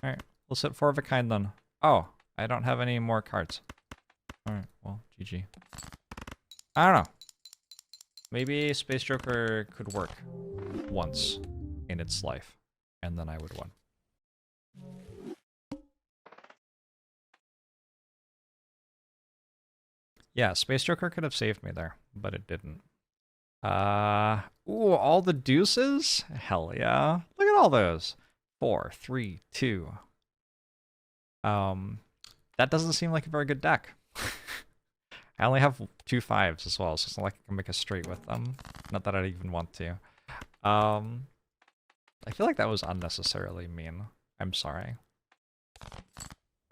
Alright, we'll set 4 of a kind then. Oh, I don't have any more cards. Alright, well, GG. I don't know. Maybe Space Joker could work once in its life, and then I would win. Yeah, Space Joker could have saved me there, but it didn't. Ooh, all the deuces? Hell yeah. Look at all those. 4, 3, 2. That doesn't seem like a very good deck. I only have 2 5s as well, so it's not like I can make a straight with them. Not that I'd even want to. I feel like that was unnecessarily mean. I'm sorry.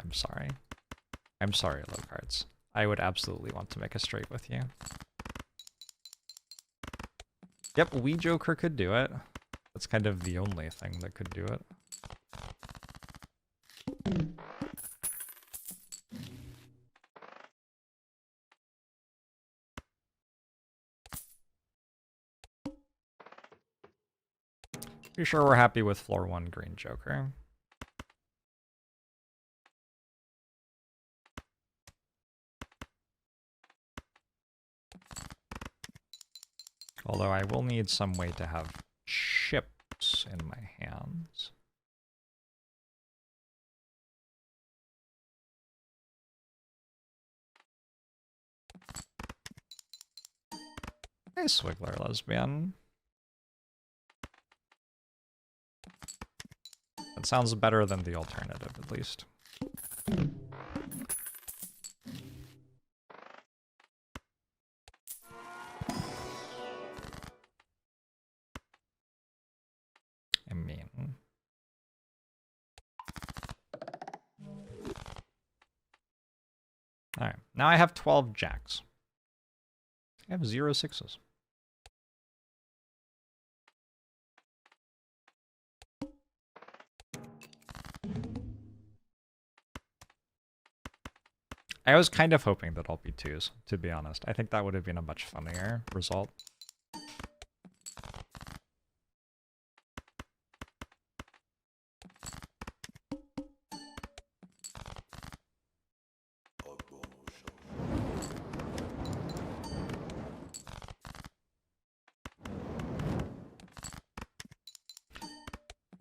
I'm sorry. I'm sorry, low cards. I would absolutely want to make a straight with you. Yep, Wii Joker could do it. That's kind of the only thing that could do it. Pretty sure we're happy with floor 1 green Joker. Although I will need some way to have chips in my hands. Hey, Swiggler Lesbian. That sounds better than the alternative, at least. I mean... Alright, now I have 12 jacks. I have 0 6s. I was kind of hoping that I'll be 2s, to be honest. I think that would have been a much funnier result.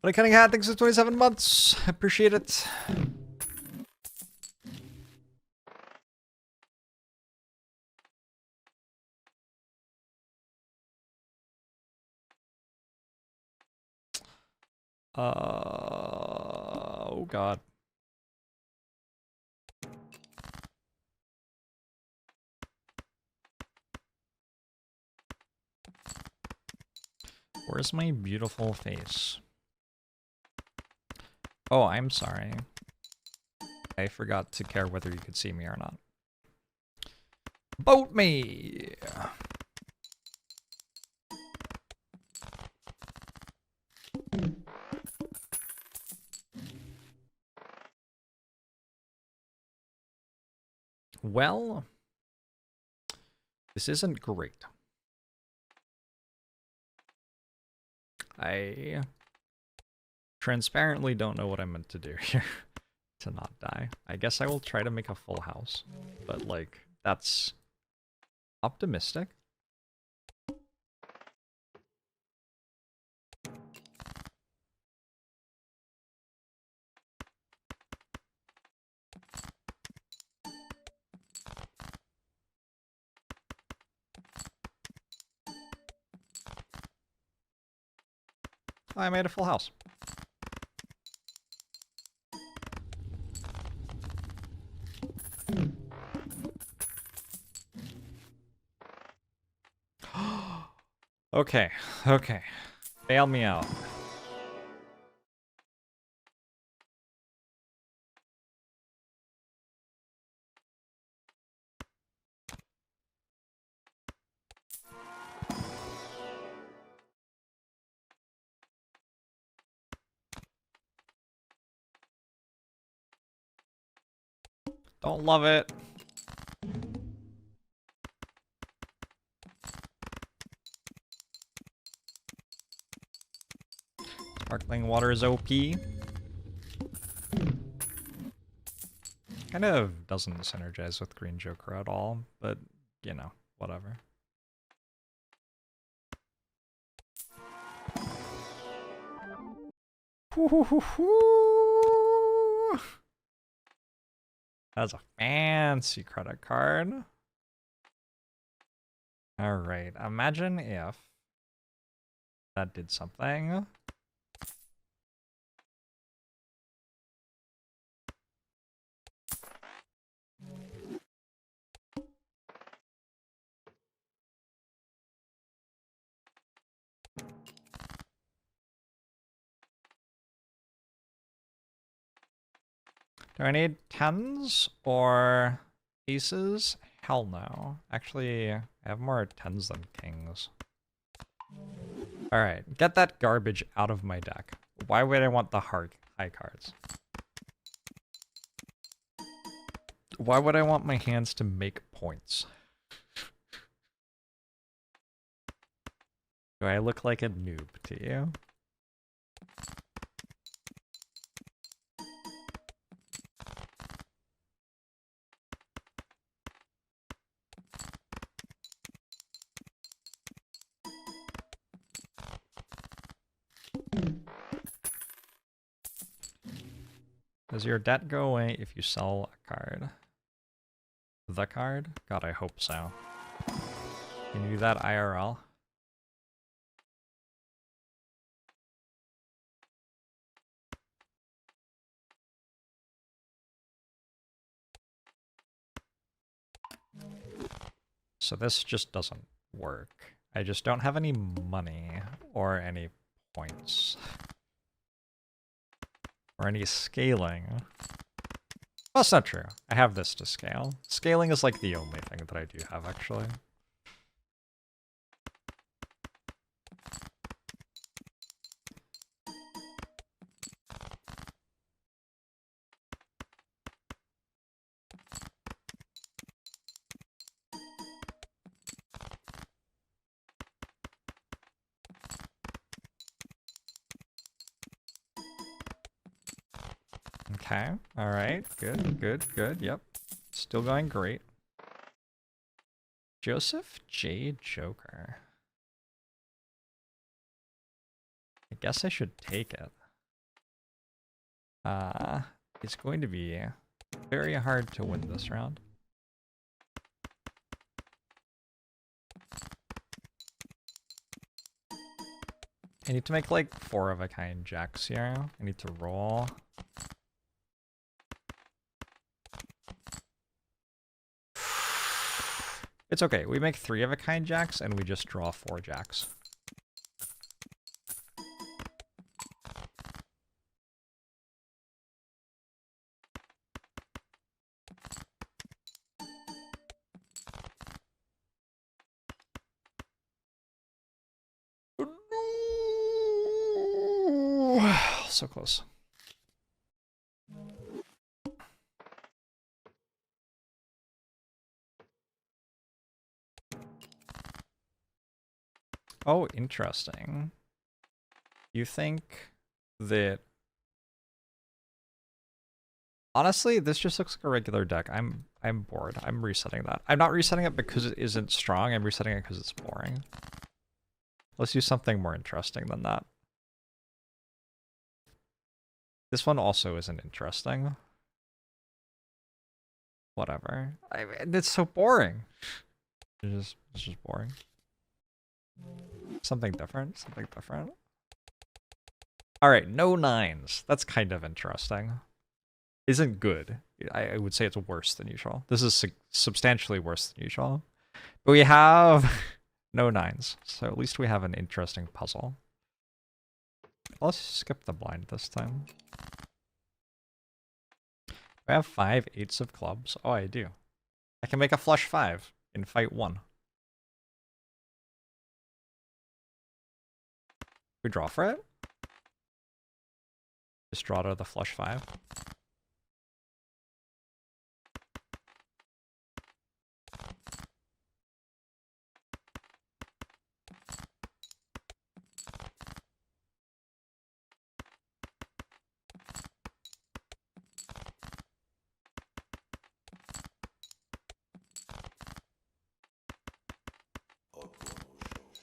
But a Cunning Hat, thanks for 27 months. Appreciate it. Oh god. Where's my beautiful face? Oh, I'm sorry. I forgot to care whether you could see me or not. Boat me! Well, this isn't great. I transparently don't know what I'm meant to do here to not die. I guess I will try to make a full house, but like, that's optimistic. I made a full house. Okay, okay. Bail me out. Don't love it. Sparkling water is OP. Kind of doesn't synergize with Green Joker at all, but, you know, whatever. That's a fancy credit card. Alright, imagine if that did something. Do I need tens or aces? Hell no. Actually, I have more tens than kings. Alright, get that garbage out of my deck. Why would I want the high cards? Why would I want my hands to make points? Do I look like a noob to you? Does your debt go away if you sell a card? The card? God, I hope so. Can you do that IRL? So this just doesn't work. I just don't have any money or any points. Or any scaling. Well, that's not true. I have this to scale. Scaling is like the only thing that I do have, actually. Okay, alright, good, yep. Still going great. Joseph J. Joker. I guess I should take it. It's going to be very hard to win this round. I need to make like 4 of a kind jacks here. I need to roll. It's okay, we make 3 of a kind jacks and we just draw 4 jacks. So close. Oh, interesting. You think that... Honestly, this just looks like a regular deck. I'm bored. I'm resetting that. I'm not resetting it because it isn't strong. I'm resetting it because it's boring. Let's do something more interesting than that. This one also isn't interesting. Whatever. It's so boring. It's just boring. Something different. Something different. Alright, no 9s. That's kind of interesting. Isn't good. I would say it's worse than usual. This is substantially worse than usual. But we have no 9s. So at least we have an interesting puzzle. Let's skip the blind this time. I have 5 8s of clubs. Oh, I do. I can make a flush 5 in fight 1. We draw for it? Just draw to the flush 5.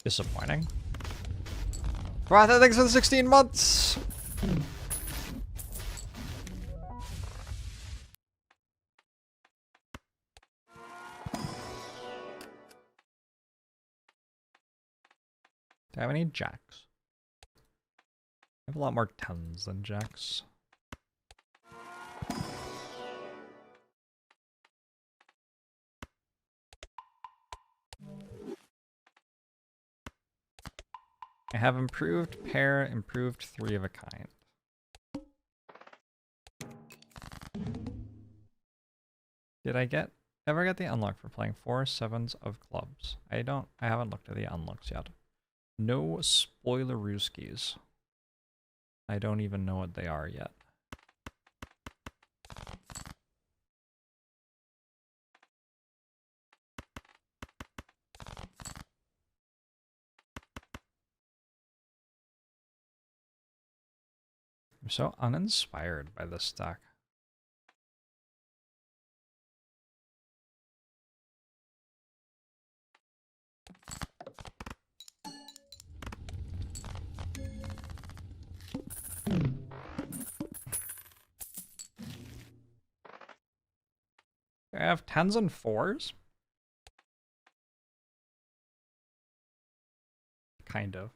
Disappointing. Rotha, thanks for the 16 months! Do I have any jacks? I have a lot more tens than jacks. I have improved pair, improved 3 of a kind. Did I ever get the unlock for playing 4 sevens of clubs? I haven't looked at the unlocks yet. No spoilerooskies. I don't even know what they are yet. I'm so uninspired by this stack. I have 10s and 4s? Kind of.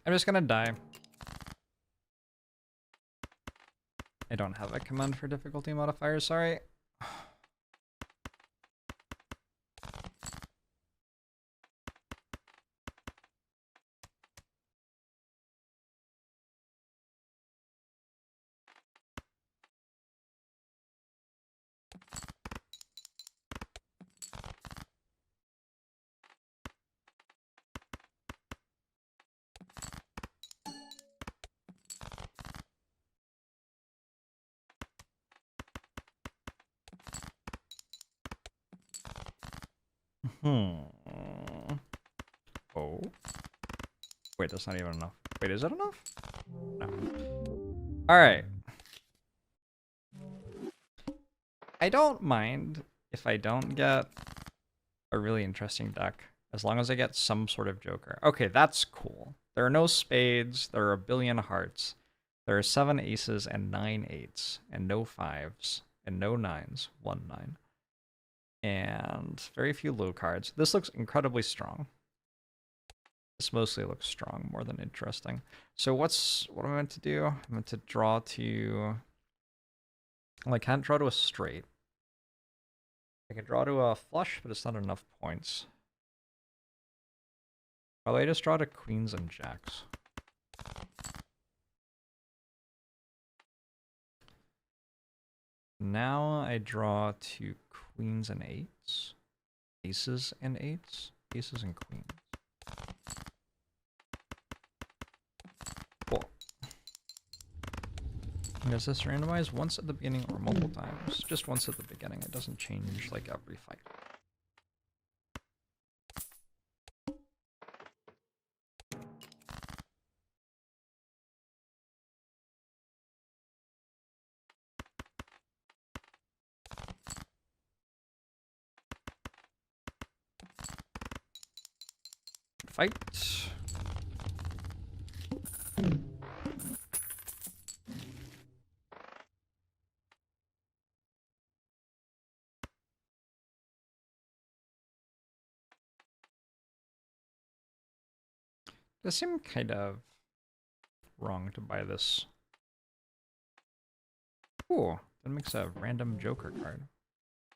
I'm just gonna die. I don't have a command for difficulty modifier, sorry. Oh. Wait, that's not even enough. Wait, is that enough? No. Alright. I don't mind if I don't get a really interesting deck, as long as I get some sort of joker. Okay, that's cool. There are no spades, there are a billion hearts, there are 7 aces and 9 eights, and no 5s, and no 9s, 1 9. And very few low cards. This looks incredibly strong. This mostly looks strong more than interesting. So what am I meant to do? I'm meant to draw to... Well, I can't draw to a straight. I can draw to a flush, but it's not enough points. Probably just draw to queens and jacks. Now I draw to queens and eights. Aces and eights. Aces and queens. Cool. Does this randomize once at the beginning or multiple times? Just once at the beginning. It doesn't change like every fight. Fight. Does seem kind of wrong to buy this. Ooh, that makes a random Joker card.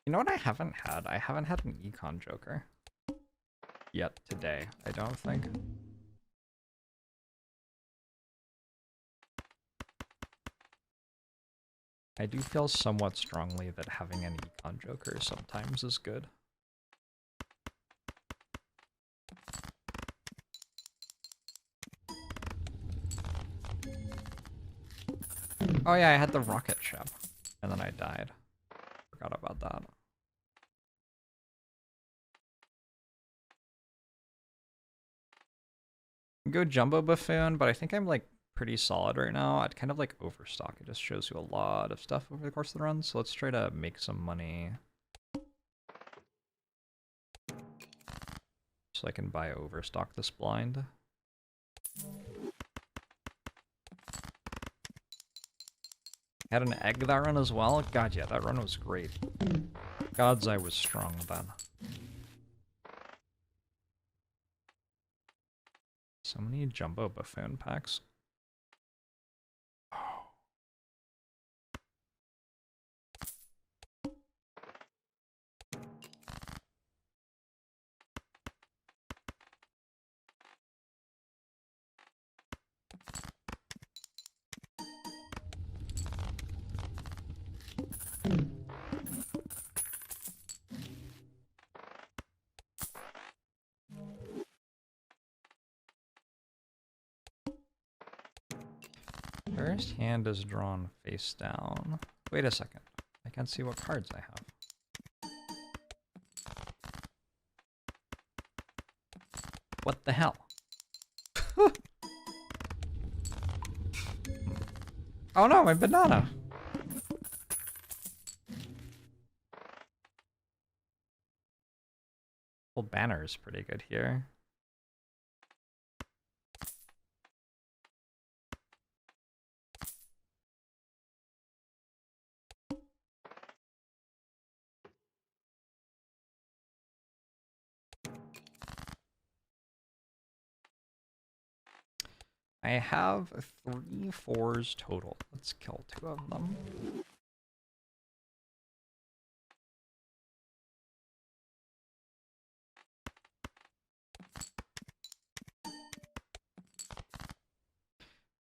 You know what I haven't had? I haven't had an Econ Joker yet today, I don't think. I do feel somewhat strongly that having an Econ Joker sometimes is good. Oh yeah, I had the rocket ship. And then I died. Forgot about that. Go Jumbo Buffoon, but I think I'm like pretty solid right now. I'd kind of like overstock. It just shows you a lot of stuff over the course of the run. So let's try to make some money. So I can buy overstock this blind. Had an egg that run as well. God, yeah, that run was great. Gods, I was strong then. So many Jumbo Buffoon packs. First hand is drawn face down. Wait a second. I can't see what cards I have. What the hell? Oh no, my banana! Well, banner is pretty good here. I have 3 4s total. Let's kill 2 of them.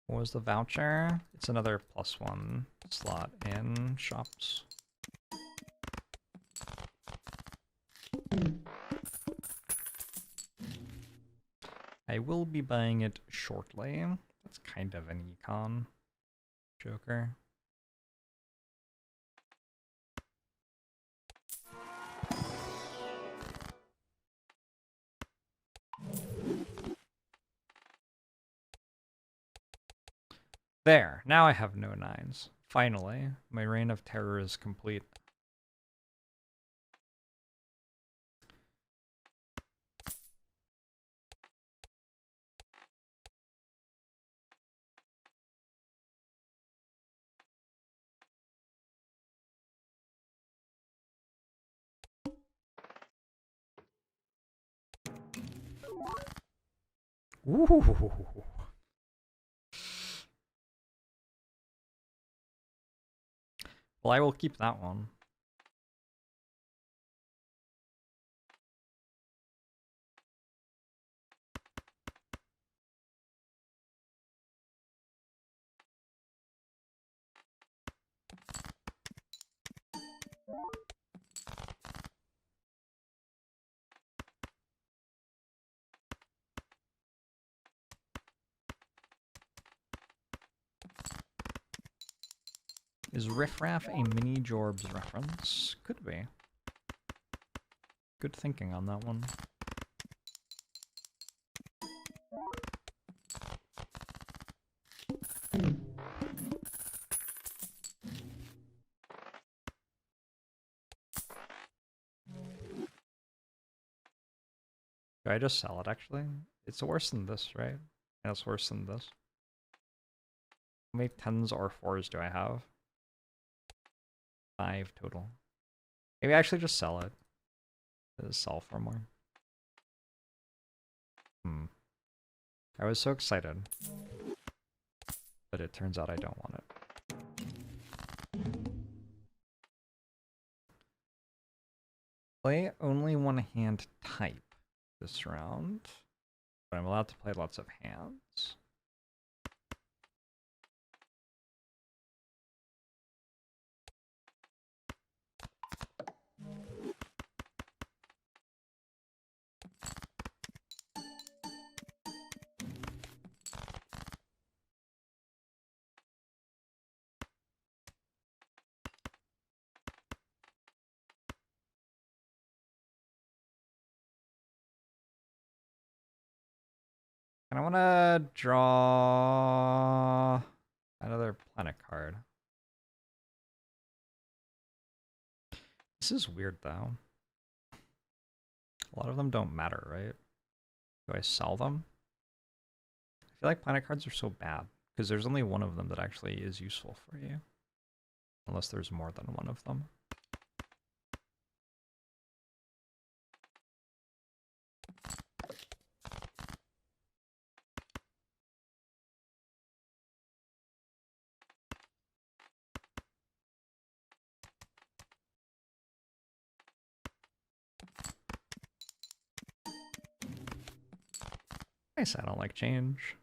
What was the voucher? It's another +1 slot in shops. I will be buying it shortly. That's kind of an econ joker. There, now I have no 9s. Finally, my reign of terror is complete. Ooh. Well, I will keep that one. Is Riff Raff a mini Jorbs reference? Could be. Good thinking on that one. Do I just sell it, actually? It's worse than this, right? And it's worse than this. How many 10s or 4s do I have? 5 total. Maybe I actually just sell it. Just sell for more. I was so excited. But it turns out I don't want it. Play only one hand type this round. But I'm allowed to play lots of hands. And I want to draw another planet card. This is weird, though. A lot of them don't matter, right? Do I sell them? I feel like planet cards are so bad, because there's only one of them that actually is useful for you. Unless there's more than one of them. Nice, I don't like change.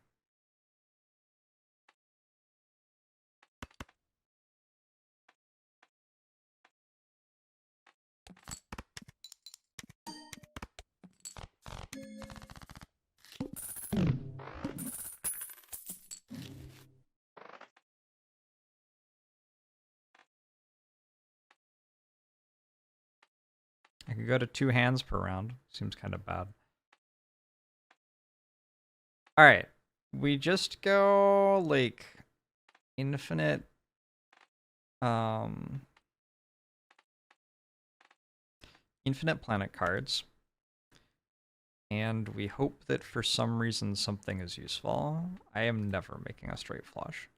I could go to 2 hands per round. Seems kind of bad. Alright. We just go, like, infinite... infinite planet cards. And we hope that for some reason something is useful. I am never making a straight flush.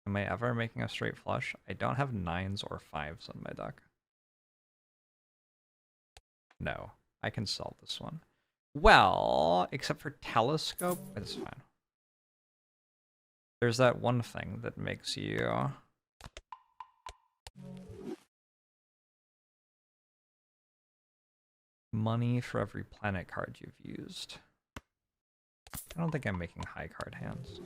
Am I ever making a straight flush? I don't have 9s or 5s on my deck. No, I can sell this one. Well, except for telescope, it's fine. There's that one thing that makes you... money for every planet card you've used. I don't think I'm making high card hands.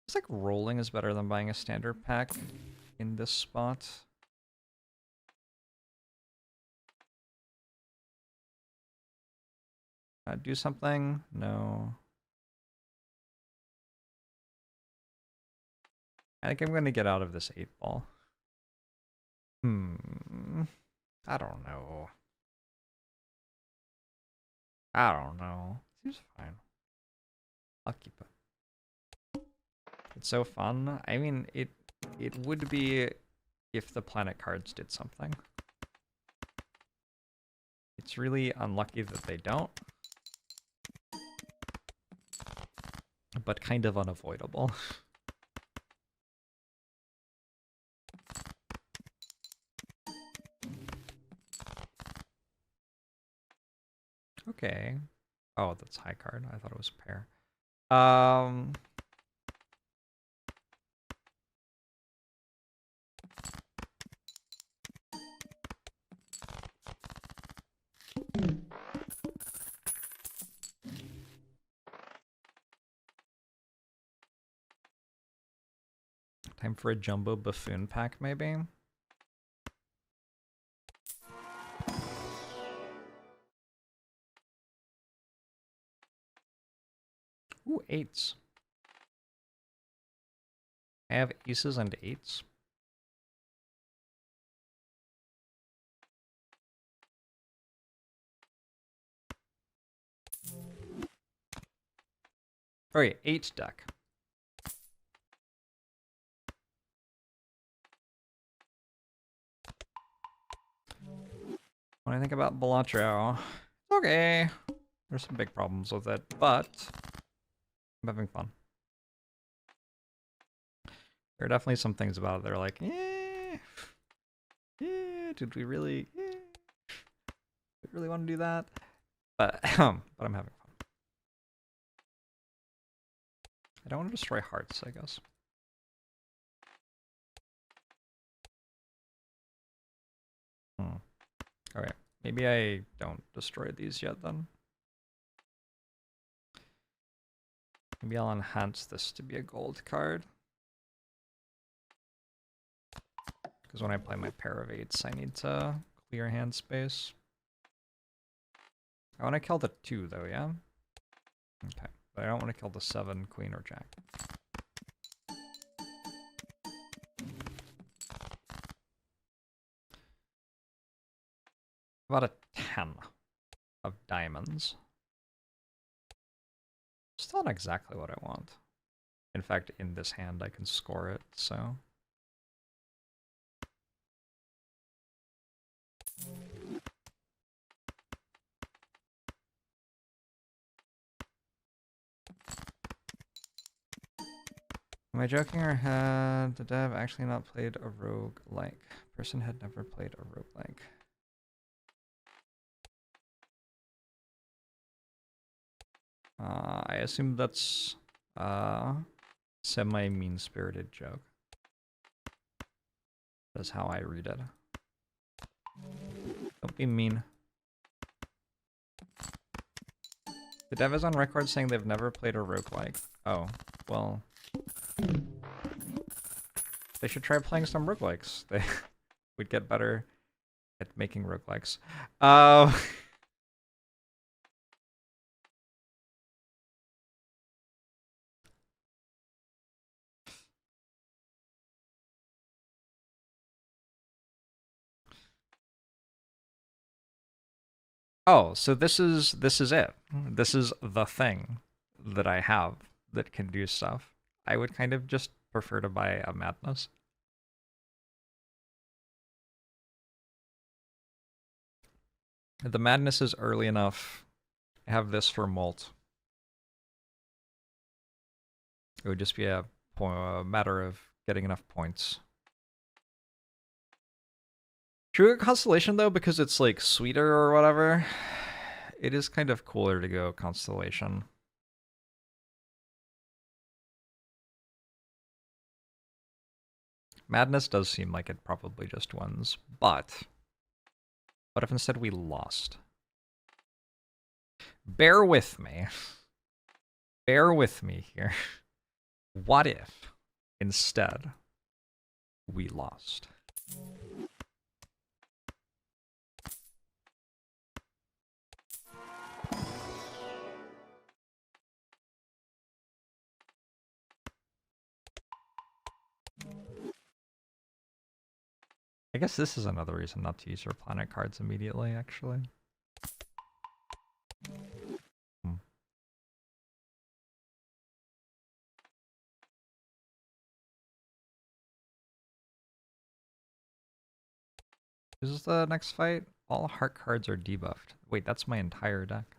It's like rolling is better than buying a standard pack in this spot. Do something? No. I think I'm going to get out of this 8-ball. I don't know. I don't know. Seems fine. I'll keep it. It's so fun. I mean, it would be if the planet cards did something. It's really unlucky that they don't. But kind of unavoidable. Okay. Oh, that's high card. I thought it was pair. Time for a jumbo buffoon pack, maybe? Ooh, 8s. I have aces and 8s. Alright, 8 deck. What do I think about Balatro? Okay. There's some big problems with it, but I'm having fun. There are definitely some things about it that are like, did we really want to do that? But I'm having fun. I don't want to destroy hearts, I guess. Alright, maybe I don't destroy these yet then. Maybe I'll enhance this to be a gold card. Because when I play my pair of 8s, I need to clear hand space. I want to kill the 2 though, yeah? Okay, but I don't want to kill the 7, queen, or jack. About a 10 of diamonds. Still not exactly what I want. In fact, in this hand, I can score it, so. Am I joking, or had the dev actually not played a roguelike? Person had never played a roguelike. I assume that's semi-mean-spirited joke. That's how I read it. Don't be mean. The dev is on record saying they've never played a roguelike. Oh, well. They should try playing some roguelikes. They would get better at making roguelikes. Oh, so this is it. This is the thing that I have that can do stuff. I would kind of just prefer to buy a Madness. The Madness is early enough. I have this for Molt. It would just be a matter of getting enough points. Should we go Constellation though, because it's like sweeter or whatever? It is kind of cooler to go Constellation. Madness does seem like it probably just wins, but what if instead we lost? Bear with me. Bear with me here. What if instead we lost? I guess this is another reason not to use your planet cards immediately, actually. This is the next fight. All heart cards are debuffed. Wait, that's my entire deck.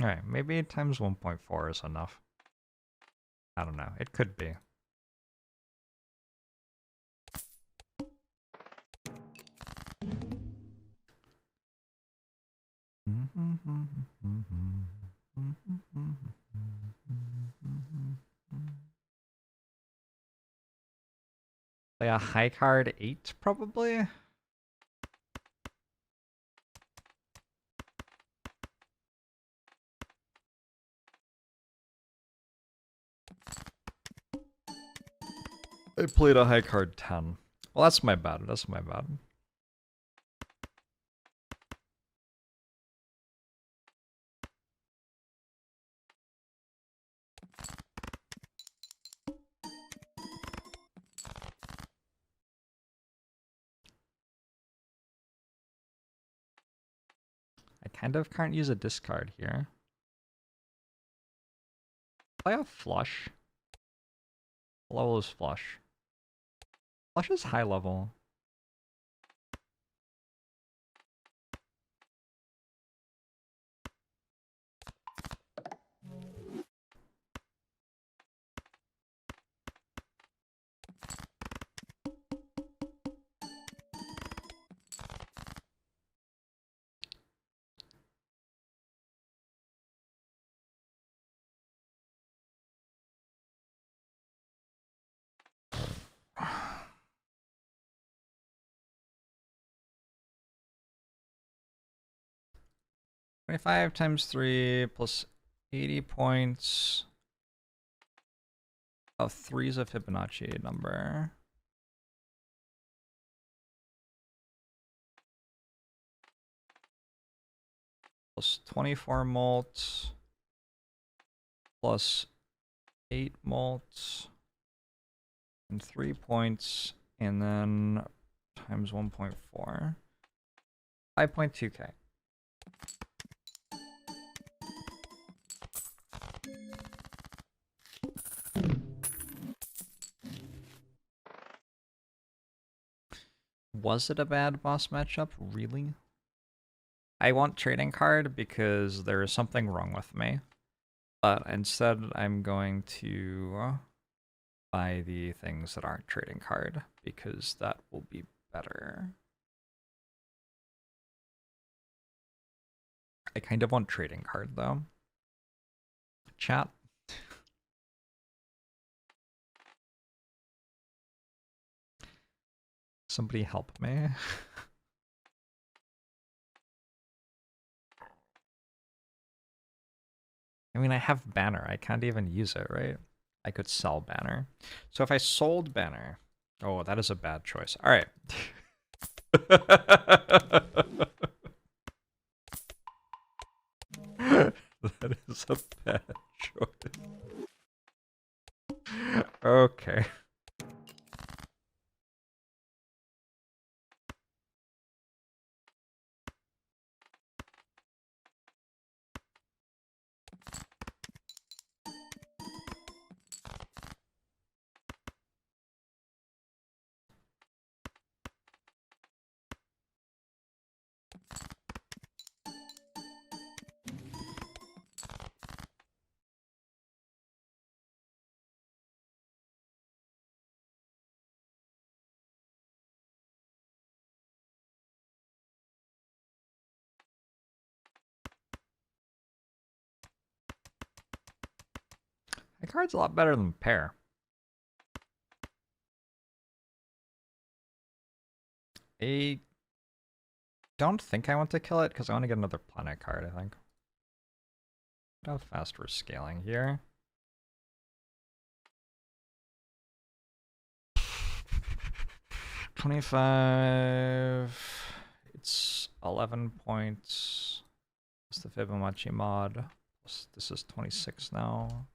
Alright, maybe times 1.4 is enough. I don't know. It could be. Play a high card 8, probably? I played a high card 10. Well, that's my bad. That's my bad. I kind of can't use a discard here. Play a flush. What level is flush? Flush is high level. $25 times 3 plus 80 points of 3 is a Fibonacci number. Plus 24 mult plus 8 mult and 3 points, and then times 1.4. 5.2k. Was it a bad boss matchup? Really? I want trading card because there is something wrong with me. But instead, I'm going to buy the things that aren't trading card because that will be better. I kind of want trading card though. Chat. Somebody help me. I mean, I have banner. I can't even use it, right? I could sell banner. So if I sold banner... Oh, that is a bad choice. All right. That is a bad choice. Okay. The card's a lot better than pair. I don't think I want to kill it because I want to get another planet card, I think. Look how fast we're scaling here. $25. It's 11 points. Plus the Fibonacci mod. Plus this is 26 now.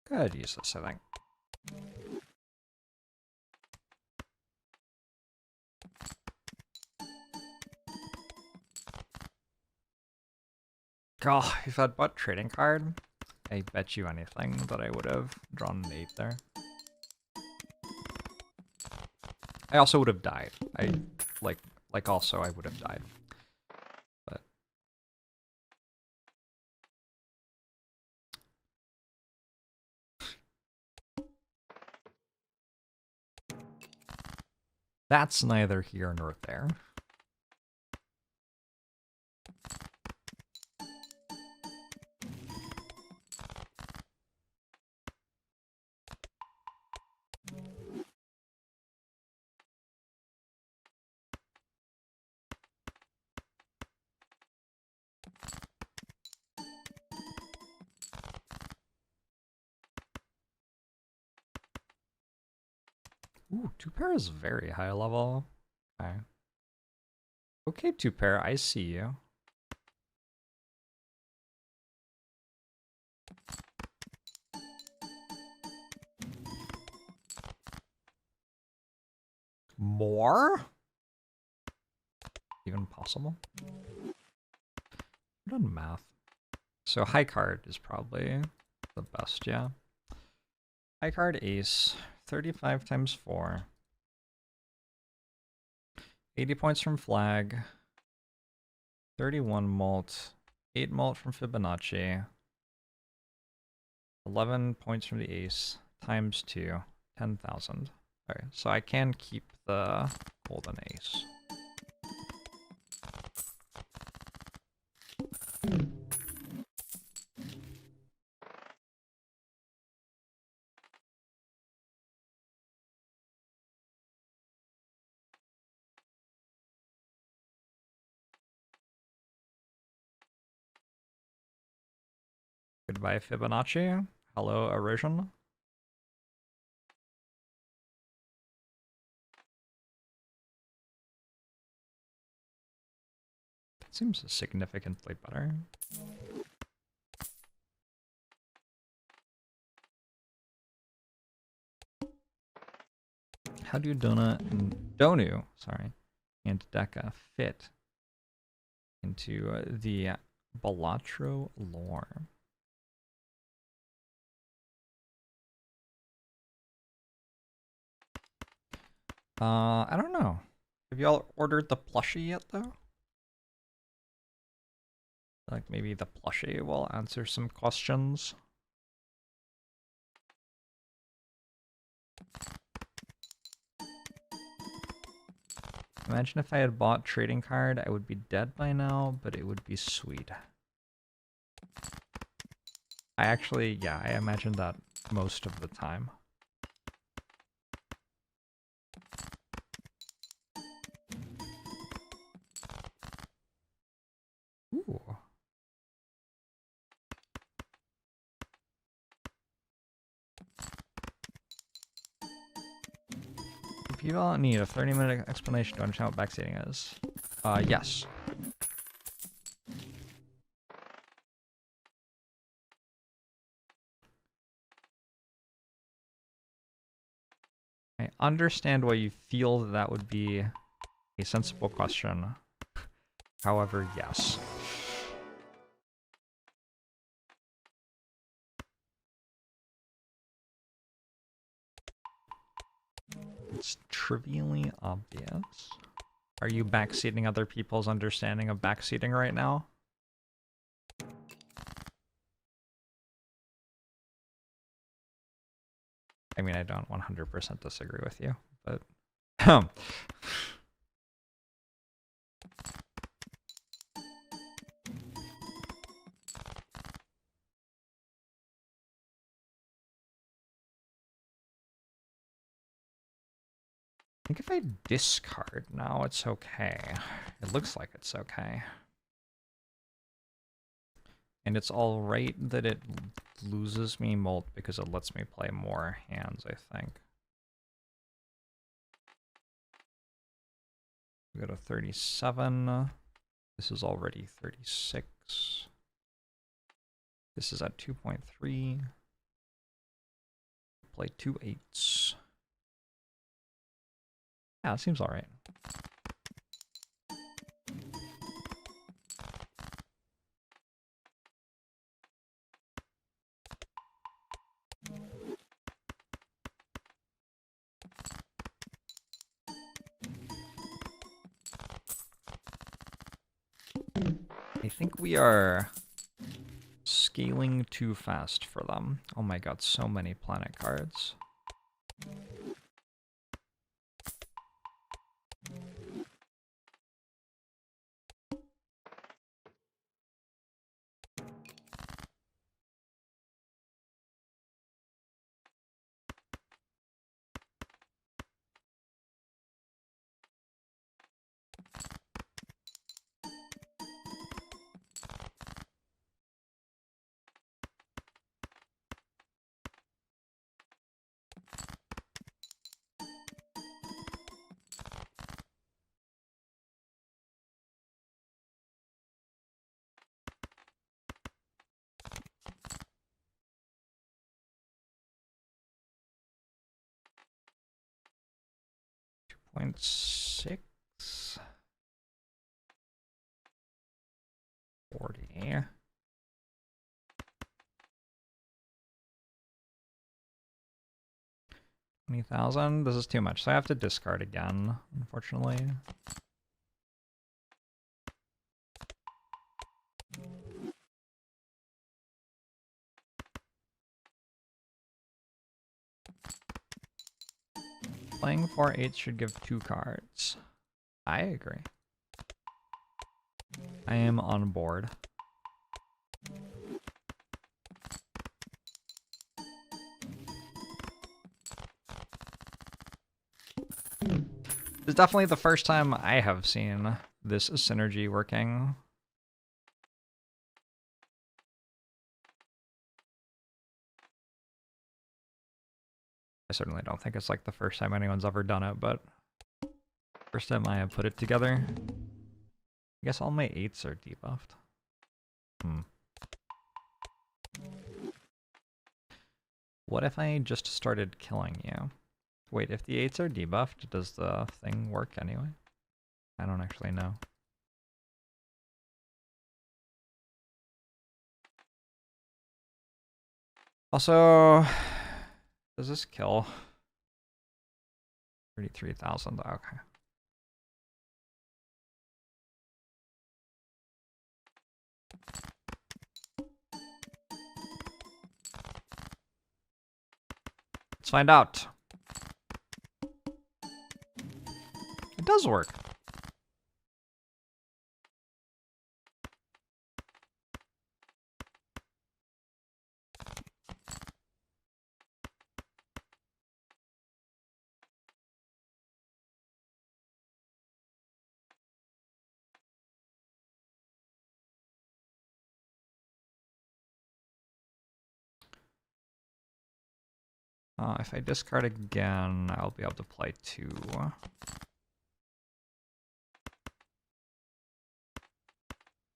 Could use this, I think. God, if I'd bought trading card, I bet you anything that I would have drawn an 8 there. I also would have died. I also I would have died. But that's neither here nor there. Ooh, 2-pair is very high level. Okay. Okay, 2-pair, I see you. More? Even possible? I've done math. So high card is probably the best, yeah. High card ace, 35 times 4. 80 points from flag. 31 mult. 8 mult from Fibonacci. 11 points from the ace. Times 2. 10,000. Okay, so I can keep the golden ace. Goodbye, Fibonacci. Hello, erosion. That seems significantly better. How do Donu, sorry, and Deca fit into the Balatro lore? I don't know. Have y'all ordered the plushie yet, though? Like, maybe the plushie will answer some questions. Imagine if I had bought trading card, I would be dead by now, but it would be sweet. I imagine that most of the time. Ooh. People need a 30-minute explanation to understand what backseating is. Yes. I understand why you feel that would be a sensible question. However, yes. It's trivially obvious. Are you backseating other people's understanding of backseating right now? I mean, I don't 100% disagree with you, but... I think if I discard now, it's okay. It looks like it's okay. And it's alright that it loses me molt because it lets me play more hands, I think. We go to 37. This is already 36. This is at 2.3. Play 2 8s. Yeah, it seems alright. I think we are scaling too fast for them. Oh my god, so many planet cards. Point 6. 40. 20,000. This is too much, so I have to discard again, unfortunately. Playing 4 8s should give 2 cards. I agree. I am on board. This is definitely the first time I have seen this synergy working. I certainly don't think it's like the first time anyone's ever done it, but first time I have put it together. I guess all my 8s are debuffed. What if I just started killing you? Wait, if the 8s are debuffed, does the thing work anyway? I don't actually know. Also, does this kill? 33,000, okay. Let's find out. It does work. If I discard again, I'll be able to play 2.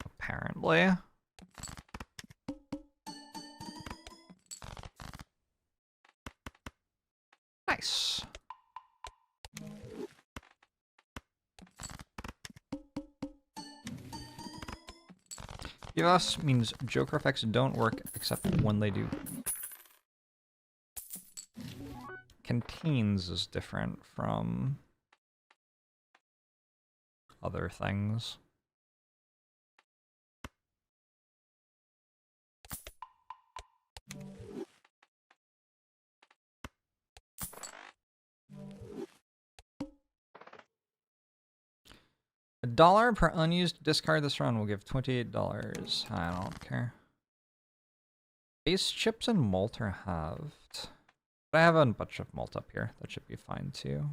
Apparently. Nice. Us means Joker effects don't work except when they do. Contains is different from other things. $1 per unused discard this run will give $28. I don't care. Base chips and malt are halved. But I have a bunch of malt up here. That should be fine too.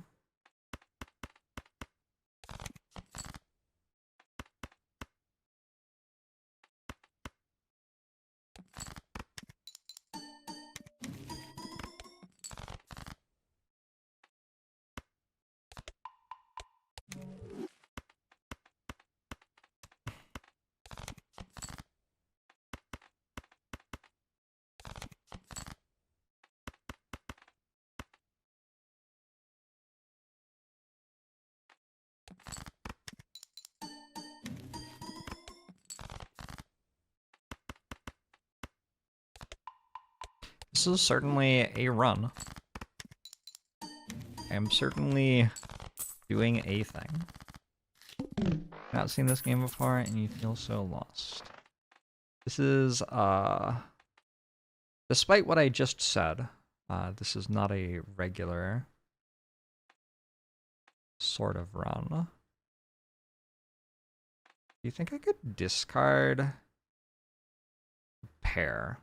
This is certainly a run. I am certainly doing a thing. Not seen this game before and you feel so lost. This is, despite what I just said, this is not a regular sort of run. Do you think I could discard a pair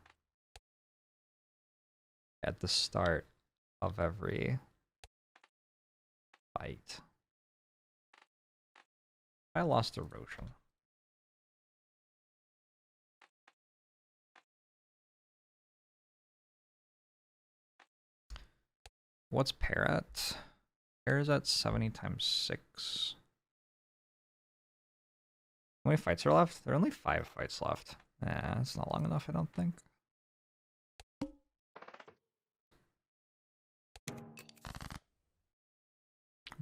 at the start of every fight? I lost erosion. What's pair at? Pair is at 70 times 6. How many fights are left? There are only 5 fights left. Nah, it's not long enough, I don't think.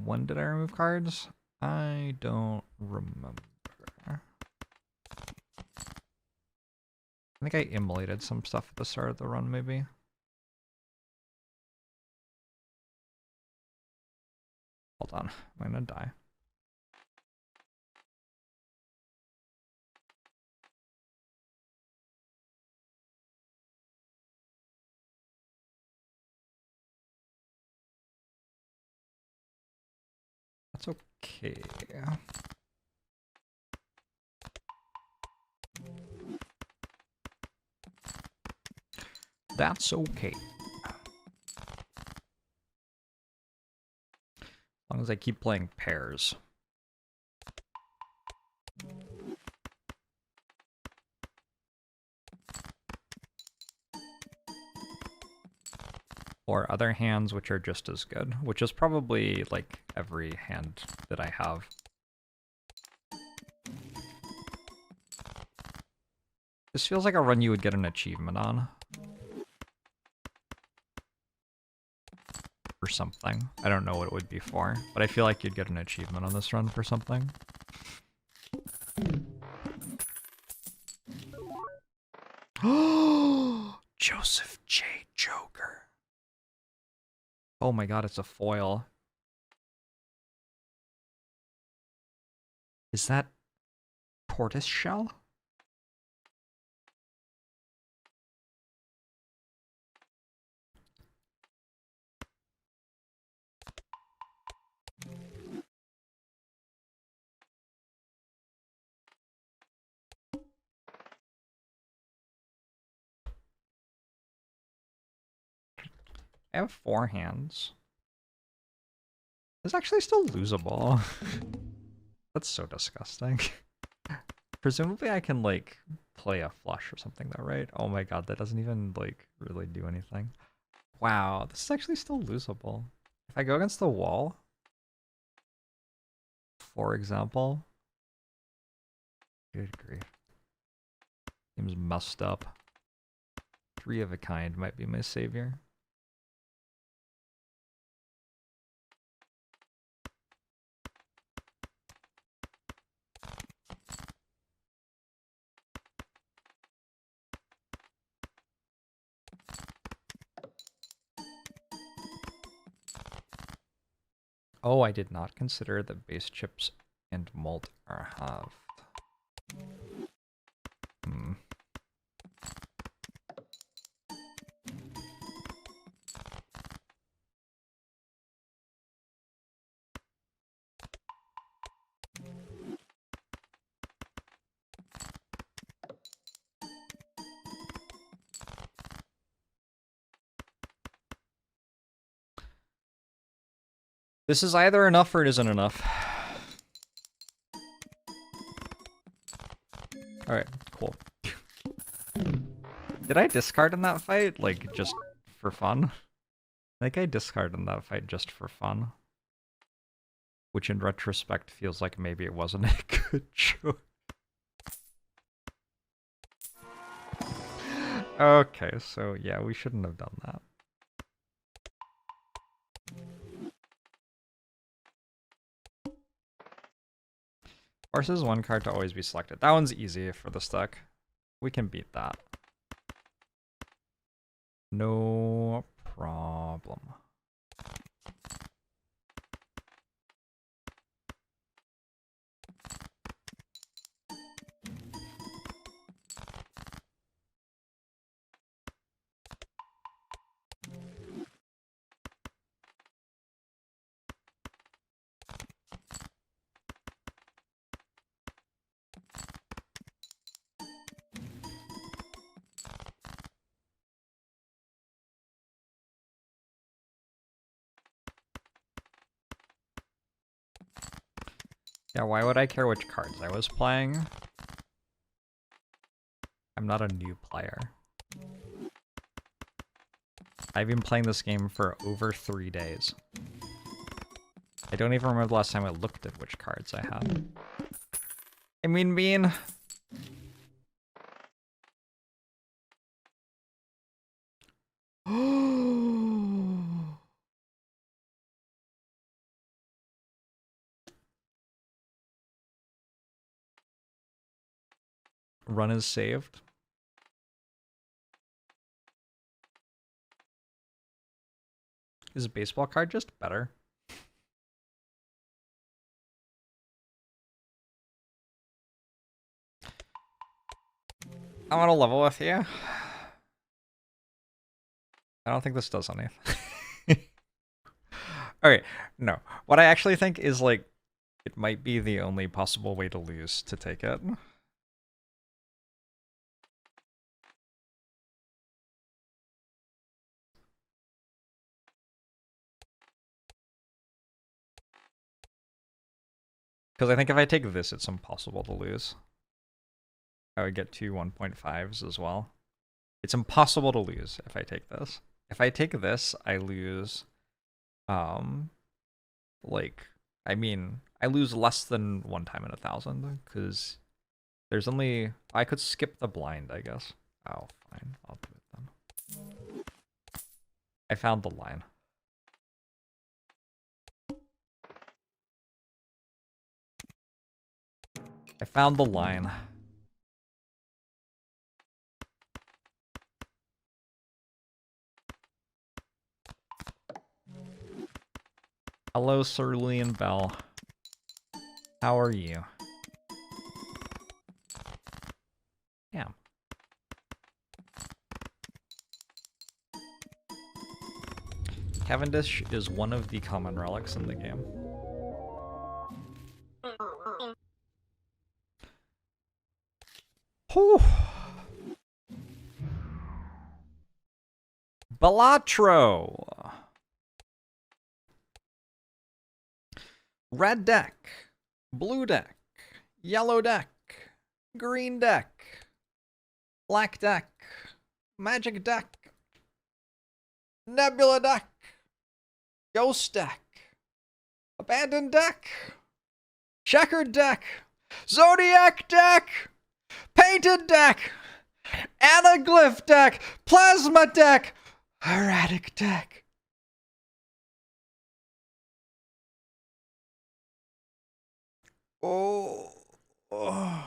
When did I remove cards? I don't remember. I think I immolated some stuff at the start of the run, maybe. Hold on, I'm gonna die. That's okay. That's okay. As long as I keep playing pairs. or other hands which are just as good, which is probably like every hand that I have. This feels like a run you would get an achievement on. For something. I don't know what it would be for, but I feel like you'd get an achievement on this run for something. Oh, Joseph J. Joker. Oh my god, it's a foil. Is that tortoise shell? I have 4 hands. It's actually still losable. That's so disgusting. Presumably I can, like, play a flush or something though, right? Oh my god, that doesn't even, like, really do anything. Wow, this is actually still losable. If I go against the wall, for example... Good grief. Seems messed up. 3 of a kind might be my savior. Oh, I did not consider that base chips and malt are halved. Hmm. This is either enough or it isn't enough. Alright, cool. Did I discard in that fight? Like, just for fun? I think I discarded in that fight just for fun. Which in retrospect feels like maybe it wasn't a good choice. Okay, so yeah, we shouldn't have done that. Forces 1 card to always be selected. That one's easy for the stack. We can beat that. No problem. Yeah, why would I care which cards I was playing? I'm not a new player. I've been playing this game for over 3 days. I don't even remember the last time I looked at which cards I had. I mean, Bean. Run is saved. Is a baseball card just better? I want to level with you. I don't think this does anything. Okay, no. What I actually think is, like, it might be the only possible way to lose to take it. Because I think if I take this, it's impossible to lose. I would get 2 1.5s as well. It's impossible to lose if I take this. if I take this, I lose, like, I mean, I lose less than 1 time in 1,000, because there's only, I could skip the blind, I guess. Oh, fine, I'll do it then. I found the line. I found the line. Hello, Cerulean Bell. How are you? Damn. Cavendish is one of the common relics in the game. Whew. Balatro! Red deck, blue deck, yellow deck, green deck, black deck, magic deck, nebula deck, ghost deck, abandoned deck, checkered deck, zodiac deck, painted deck, anaglyph deck, plasma deck, erratic deck. Oh. Oh.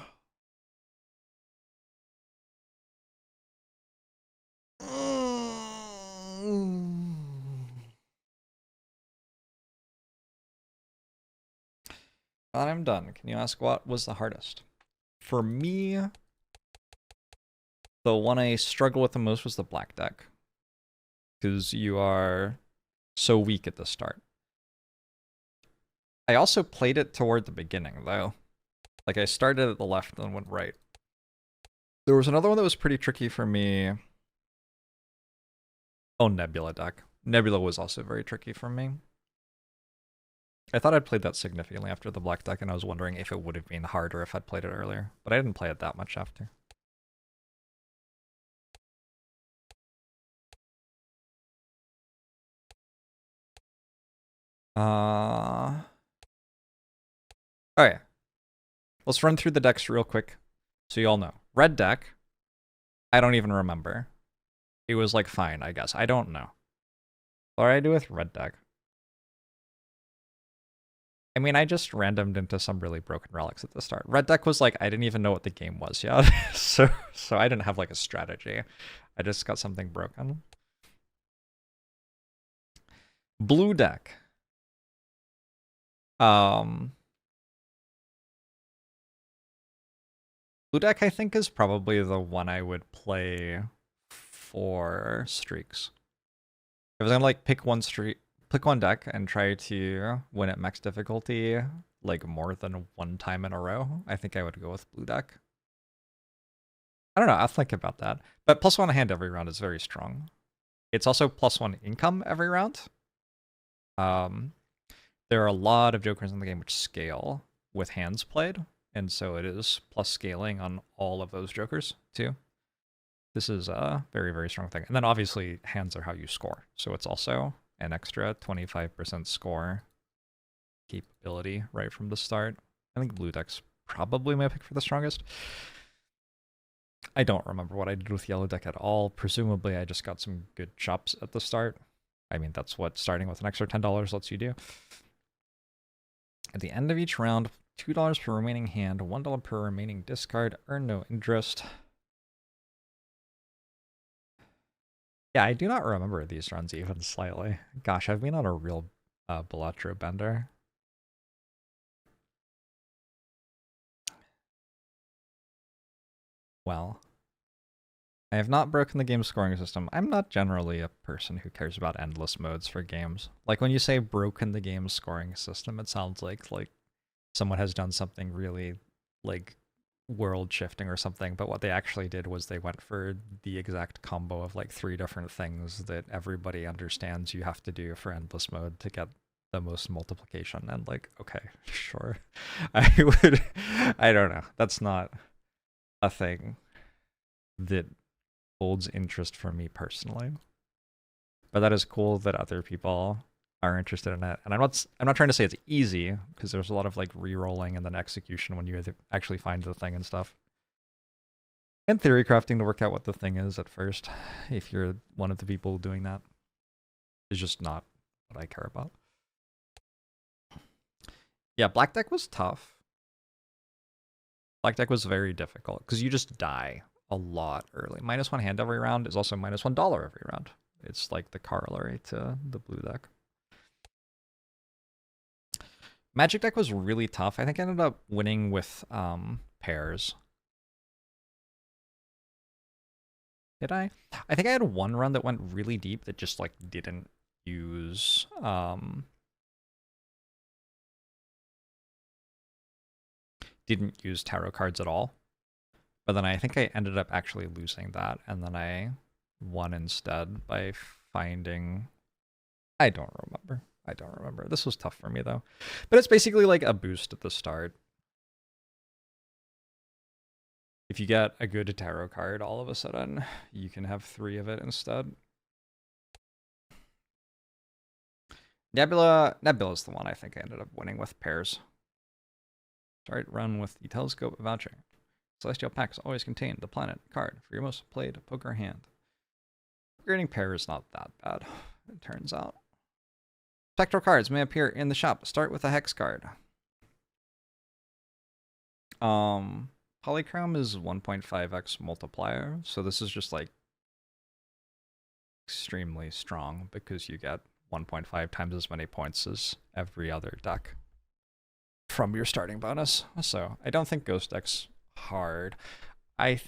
I'm done. Can you ask what was the hardest? For me, the one I struggled with the most was the black deck. Because you are so weak at the start. I also played it toward the beginning, though. Like, I started at the left and went right. There was another one that was pretty tricky for me. Oh, Nebula deck. Nebula was also very tricky for me. I thought I'd played that significantly after the black deck, and I was wondering if it would have been harder if I'd played it earlier. But I didn't play it that much after. Okay. Let's run through the decks real quick so you all know. Red deck, I don't even remember. It was like fine, I guess. I don't know. What did I do with red deck? I mean, I just randomed into some really broken relics at the start. Red deck was like, I didn't even know what the game was yet. so I didn't have like a strategy. I just got something broken. Blue deck. Blue deck, I think, is probably the one I would play for streaks. If I was gonna like pick one deck and try to win at max difficulty like more than 1 time in a row, I think I would go with blue deck. I don't know, I'll think about that. But +1 hand every round is very strong. It's also +1 income every round. There are a lot of jokers in the game which scale with hands played, and so it is plus scaling on all of those jokers too. This is a very, very strong thing. And then obviously hands are how you score. So it's also an extra 25% score capability right from the start. I think blue deck's probably my pick for the strongest. I don't remember what I did with yellow deck at all. Presumably I just got some good chops at the start. I mean, that's what starting with an extra $10 lets you do. At the end of each round, $2 per remaining hand, $1 per remaining discard, earn no interest. Yeah, I do not remember these runs even slightly. Gosh, I've been on a real Balatro bender. Well, I have not broken the game's scoring system. I'm not generally a person who cares about endless modes for games. Like, when you say broken the game's scoring system, it sounds like someone has done something really, like, world-shifting or something, but what they actually did was they went for the exact combo of, like, 3 different things that everybody understands you have to do for endless mode to get the most multiplication, and, like, okay, sure. I don't know. That's not a thing that holds interest for me personally. But that is cool that other people are interested in it. And I'm not trying to say it's easy, because there's a lot of like re-rolling and then execution when you actually find the thing and stuff. And theory crafting to work out what the thing is at first, if you're one of the people doing that, is just not what I care about. Yeah, black deck was tough. Black deck was very difficult because you just die a lot early. -1 hand every round is also -$1 every round. It's like the corollary to the blue deck. Magic deck was really tough. I think I ended up winning with pairs. Did I? I think I had one run that went really deep that just like didn't use tarot cards at all. But then I think I ended up actually losing that, and then I won instead by finding... I don't remember. This was tough for me, though. But it's basically like a boost at the start. If you get a good tarot card, all of a sudden, you can have 3 of it instead. Nebula's the one I think I ended up winning with pairs. Start run with the telescope voucher. Celestial packs always contain the planet card for your most played poker hand. Upgrading pair is not that bad, it turns out. Spectral cards may appear in the shop. Start with a hex card. Polychrome is 1.5x multiplier, so this is just like extremely strong because you get 1.5 times as many points as every other deck from your starting bonus. So I don't think Ghost deck's hard. I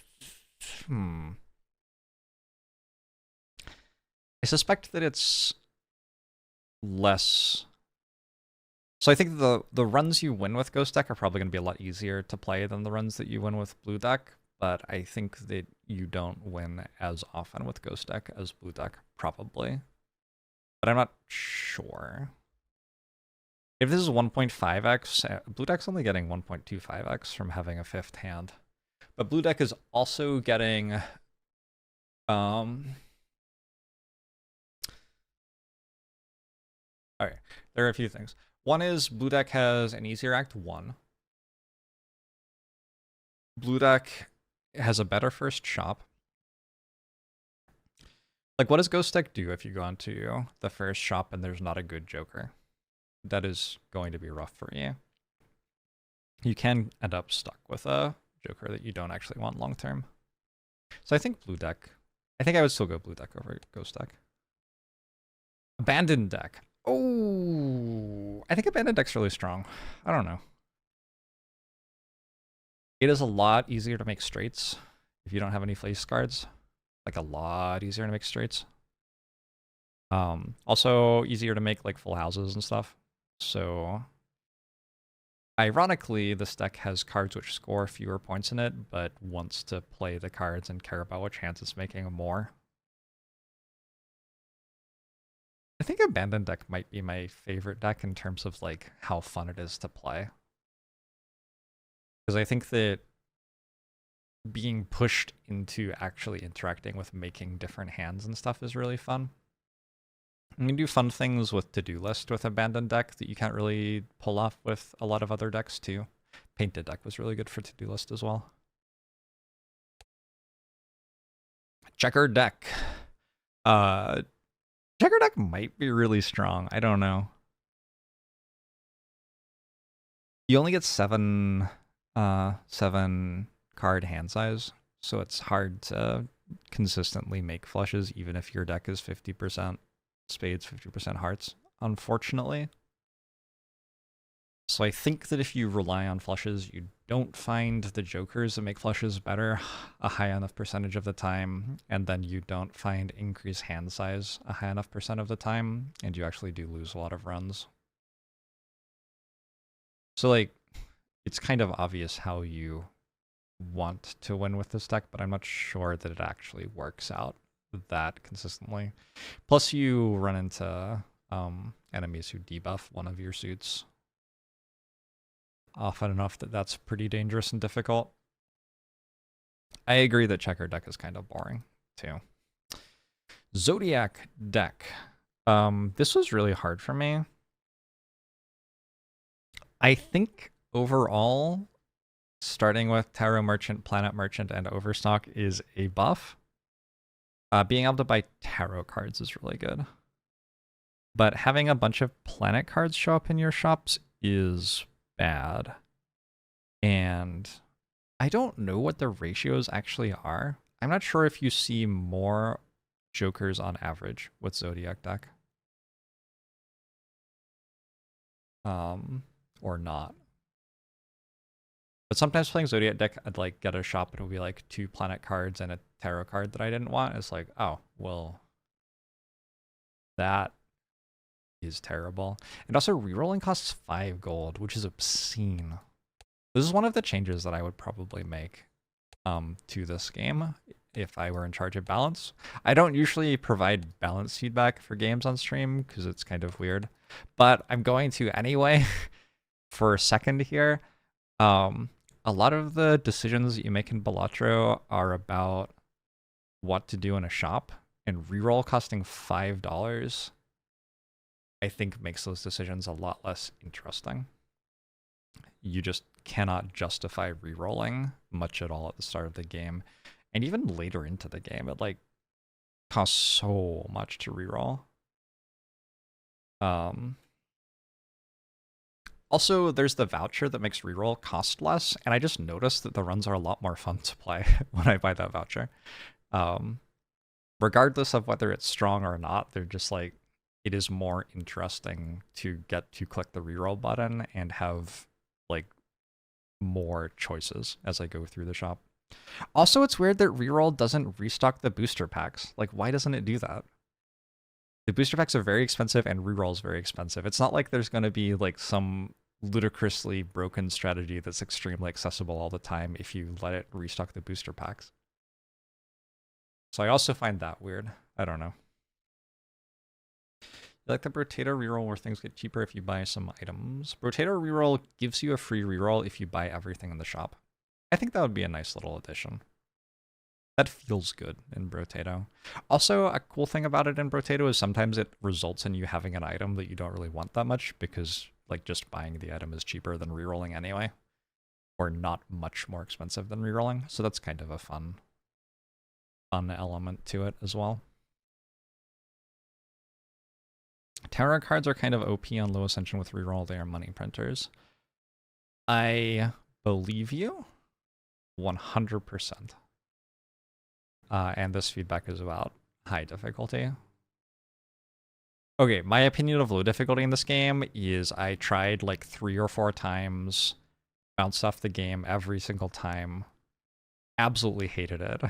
suspect that it's less. So I think the runs you win with Ghost deck are probably going to be a lot easier to play than the runs that you win with Blue deck, but I think that you don't win as often with Ghost deck as Blue deck, probably. But I'm not sure. If this is 1.5x, Blue deck's only getting 1.25x from having a 5th hand. But Blue deck is also getting Alright, there are a few things. One is Blue deck has an easier Act 1. Blue deck has a better first shop. Like, what does Ghost deck do if you go onto the first shop and there's not a good Joker? That is going to be rough for you. You can end up stuck with a Joker that you don't actually want long term. So I think Blue deck. I think I would still go Blue deck over Ghost deck. Abandoned deck. Oh, I think Abandoned deck's really strong. I don't know. It is a lot easier to make straights if you don't have any face cards. Like a lot easier to make straights. Also easier to make like full houses and stuff. So ironically, this deck has cards which score fewer points in it, but wants to play the cards and care about what chance it's making more. I think Abandoned deck might be my favorite deck in terms of like how fun it is to play. Because I think that being pushed into actually interacting with making different hands and stuff is really fun. You can do fun things with to-do list with Abandoned deck that you can't really pull off with a lot of other decks too. Painted deck was really good for to-do list as well. Checkered deck. Checkered deck might be really strong. I don't know. You only get 7 card hand size, so it's hard to consistently make flushes even if your deck is 50% spades, 50% hearts, unfortunately. So I think that if you rely on flushes, you don't find the jokers that make flushes better a high enough percentage of the time, and then you don't find increased hand size a high enough percent of the time, and you actually do lose a lot of runs. So like, it's kind of obvious how you want to win with this deck, but I'm not sure that it actually works out that consistently. Plus you run into enemies who debuff one of your suits often enough that that's pretty dangerous and difficult. I agree that checker deck is kind of boring too. Zodiac deck. This was really hard for me. I think overall, starting with Tarot Merchant, Planet Merchant, and Overstock is a buff. Being able to buy tarot cards is really good. But having a bunch of planet cards show up in your shops is bad. And I don't know what the ratios actually are. I'm not sure if you see more jokers on average with Zodiac deck. Or not. But sometimes playing Zodiac deck, I'd like get a shop, it'll be like 2 planet cards and a tarot card that I didn't want. It's like, oh, well, that is terrible. And also rerolling costs 5 gold, which is obscene. This is one of the changes that I would probably make to this game if I were in charge of balance. I don't usually provide balance feedback for games on stream because it's kind of weird, but I'm going to anyway for a second here. A lot of the decisions that you make in Balatro are about what to do in a shop, and reroll costing $5 I think makes those decisions a lot less interesting. You just cannot justify rerolling much at all at the start of the game. And even later into the game, it like costs so much to reroll. Also, there's the voucher that makes reroll cost less, and I just noticed that the runs are a lot more fun to play when I buy that voucher. Regardless of whether it's strong or not, they're just like, it is more interesting to get to click the reroll button and have like more choices as I go through the shop. Also, it's weird that reroll doesn't restock the booster packs. Like, why doesn't it do that? The booster packs are very expensive and reroll is very expensive. It's not like there's going to be like some ludicrously broken strategy that's extremely accessible all the time if you let it restock the booster packs. So I also find that weird. I don't know. You like the Brotato reroll where things get cheaper if you buy some items. Brotato reroll gives you a free reroll if you buy everything in the shop. I think that would be a nice little addition. That feels good in Brotato. Also, a cool thing about it in Brotato is sometimes it results in you having an item that you don't really want that much because like just buying the item is cheaper than rerolling anyway. Or not much more expensive than rerolling. So that's kind of a fun element to it as well. Tarot cards are kind of OP on low ascension with reroll. They are money printers. I believe you 100%. And this feedback is about high difficulty. Okay, my opinion of low difficulty in this game is I tried like 3 or 4 times, bounced off the game every single time, absolutely hated it.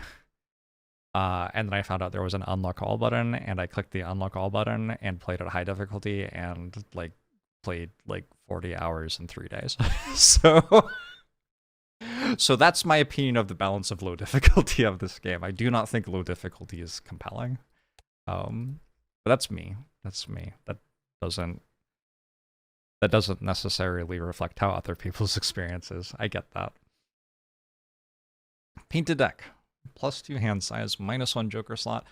And then I found out there was an unlock all button, and I clicked the unlock all button and played at high difficulty and like played like 40 hours in 3 days. So that's my opinion of the balance of low difficulty of this game. I do not think low difficulty is compelling. But that's me. That's me. That doesn't necessarily reflect how other people's experience is. I get that. Painted deck. +2 hand size, -1 joker slot.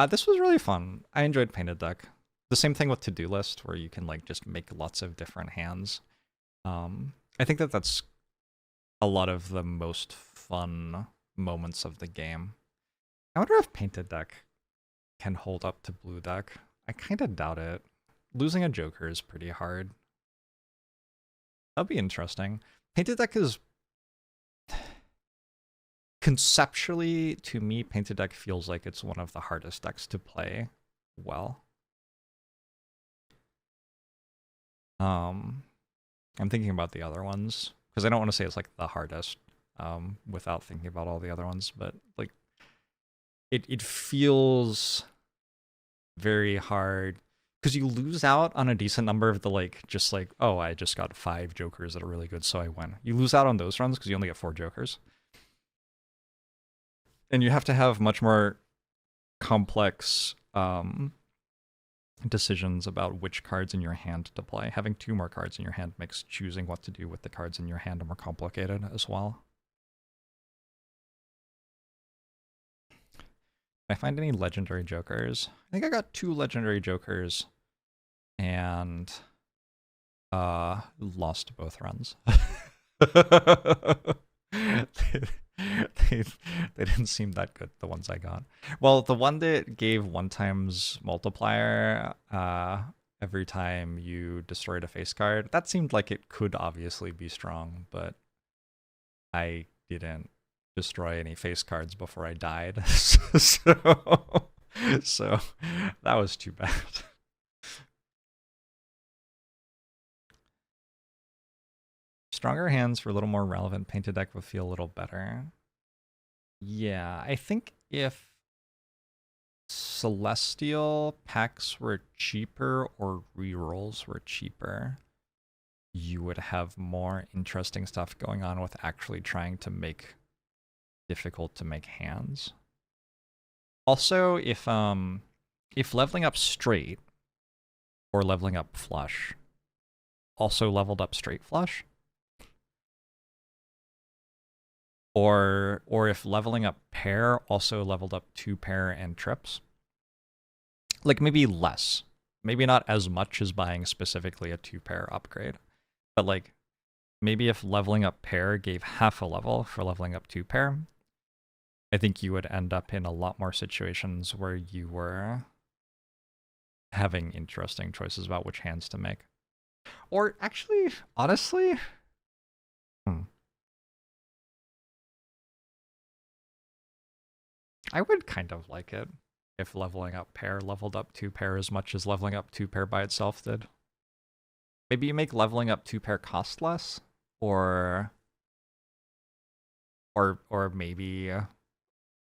This was really fun. I enjoyed painted deck. The same thing with to-do list, where you can like just make lots of different hands. I think that that's a lot of the most fun moments of the game. I wonder if painted deck can hold up to blue deck. I kind of doubt it. Losing a joker is pretty hard. That'd be interesting. Painted deck is... Conceptually, to me, painted deck feels like it's one of the hardest decks to play well. I'm thinking about the other ones, because I don't want to say it's like the hardest without thinking about all the other ones, but like it feels very hard because you lose out on a decent number of the like just like, oh, I just got 5 jokers that are really good, so I win. You lose out on those runs because you only get 4 jokers. And you have to have much more complex decisions about which cards in your hand to play. Having 2 more cards in your hand makes choosing what to do with the cards in your hand more complicated as well. I find any legendary jokers? I think I got 2 legendary jokers and lost both runs. they, they didn't seem that good, the ones I got. Well, the one that gave 1 times multiplier every time you destroyed a face card, that seemed like it could obviously be strong, but I didn't destroy any face cards before I died. So that was too bad. Stronger hands for a little more relevant painted deck would feel a little better. Yeah, I think if Celestial packs were cheaper or rerolls were cheaper, you would have more interesting stuff going on with actually trying to make difficult to make hands. Also, if leveling up straight or leveling up flush also leveled up straight flush, or if leveling up pair also leveled up 2 pair and trips, like maybe less, maybe not as much as buying specifically a 2 pair upgrade, but like maybe if leveling up pair gave half a level for leveling up 2 pair, I think you would end up in a lot more situations where you were having interesting choices about which hands to make. Or actually, honestly, I would kind of like it if leveling up pair leveled up 2 pair as much as leveling up 2 pair by itself did. Maybe you make leveling up 2 pair cost less, or maybe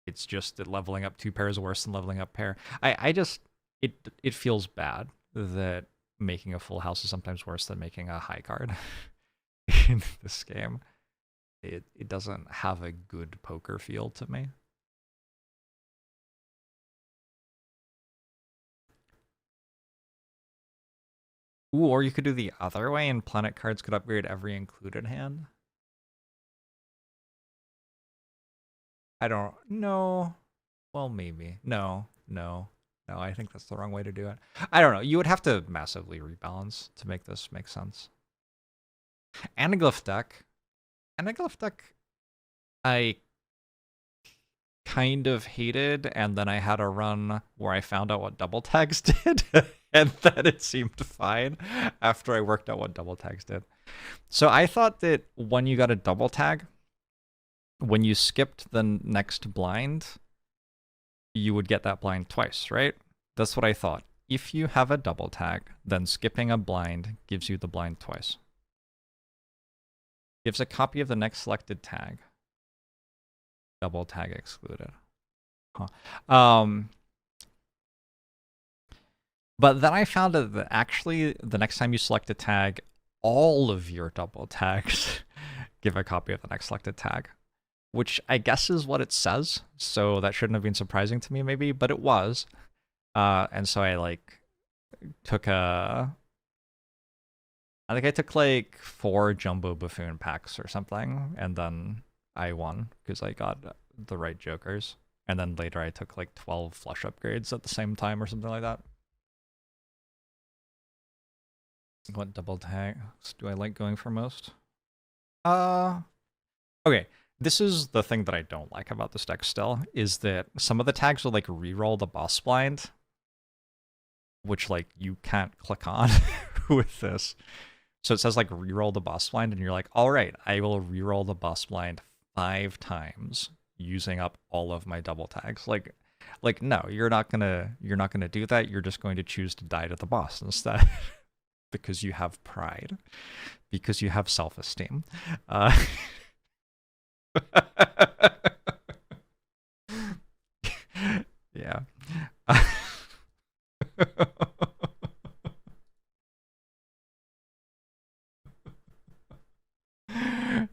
it's just that leveling up 2 pair is worse than leveling up pair. I just it feels bad that making a full house is sometimes worse than making a high card in this game. It doesn't have a good poker feel to me. Ooh, or you could do the other way and planet cards could upgrade every included hand. I don't know. Well, maybe. No. I think that's the wrong way to do it. I don't know. You would have to massively rebalance to make this make sense. Anaglyph deck. Anaglyph deck, I kind of hated, and then I had a run where I found out what double tags did, and then it seemed fine after I worked out what double tags did. So I thought that when you got a double tag, when you skipped the next blind, you would get that blind twice, right? That's what I thought. If you have a double tag, then skipping a blind gives you the blind twice. Gives a copy of the next selected tag. Double tag excluded. Huh. But then I found that actually the next time you select a tag, all of your double tags give a copy of the next selected tag, which I guess is what it says. So that shouldn't have been surprising to me, maybe, but it was. And so I like took I think I took like 4 Jumbo Buffoon packs or something, and then I won because I got the right jokers. And then later I took like 12 flush upgrades at the same time or something like that. What double tags do I like going for most? Okay. This is the thing that I don't like about this deck still, is that some of the tags will like reroll the boss blind, which like you can't click on with this. So it says like reroll the boss blind, and you're like, all right, I will reroll the boss blind 5 times using up all of my double tags. Like no, you're not gonna do that. You're just going to choose to die to the boss instead. Because you have pride, because you have self-esteem. Yeah.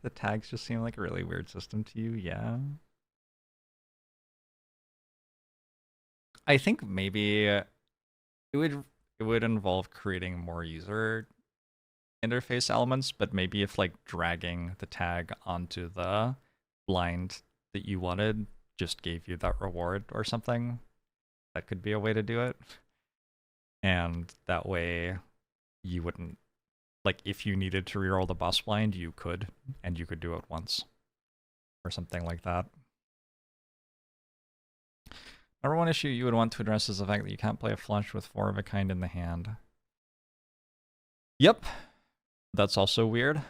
The tags just seem like a really weird system to you, yeah. I think maybe it would involve creating more user interface elements, but maybe if like dragging the tag onto the blind that you wanted just gave you that reward or something. That could be a way to do it. And that way you wouldn't, like, if you needed to reroll the boss blind, you could, and you could do it once. Or something like that. Number one issue you would want to address is the fact that you can't play a flush with 4 of a kind in the hand. Yep. That's also weird.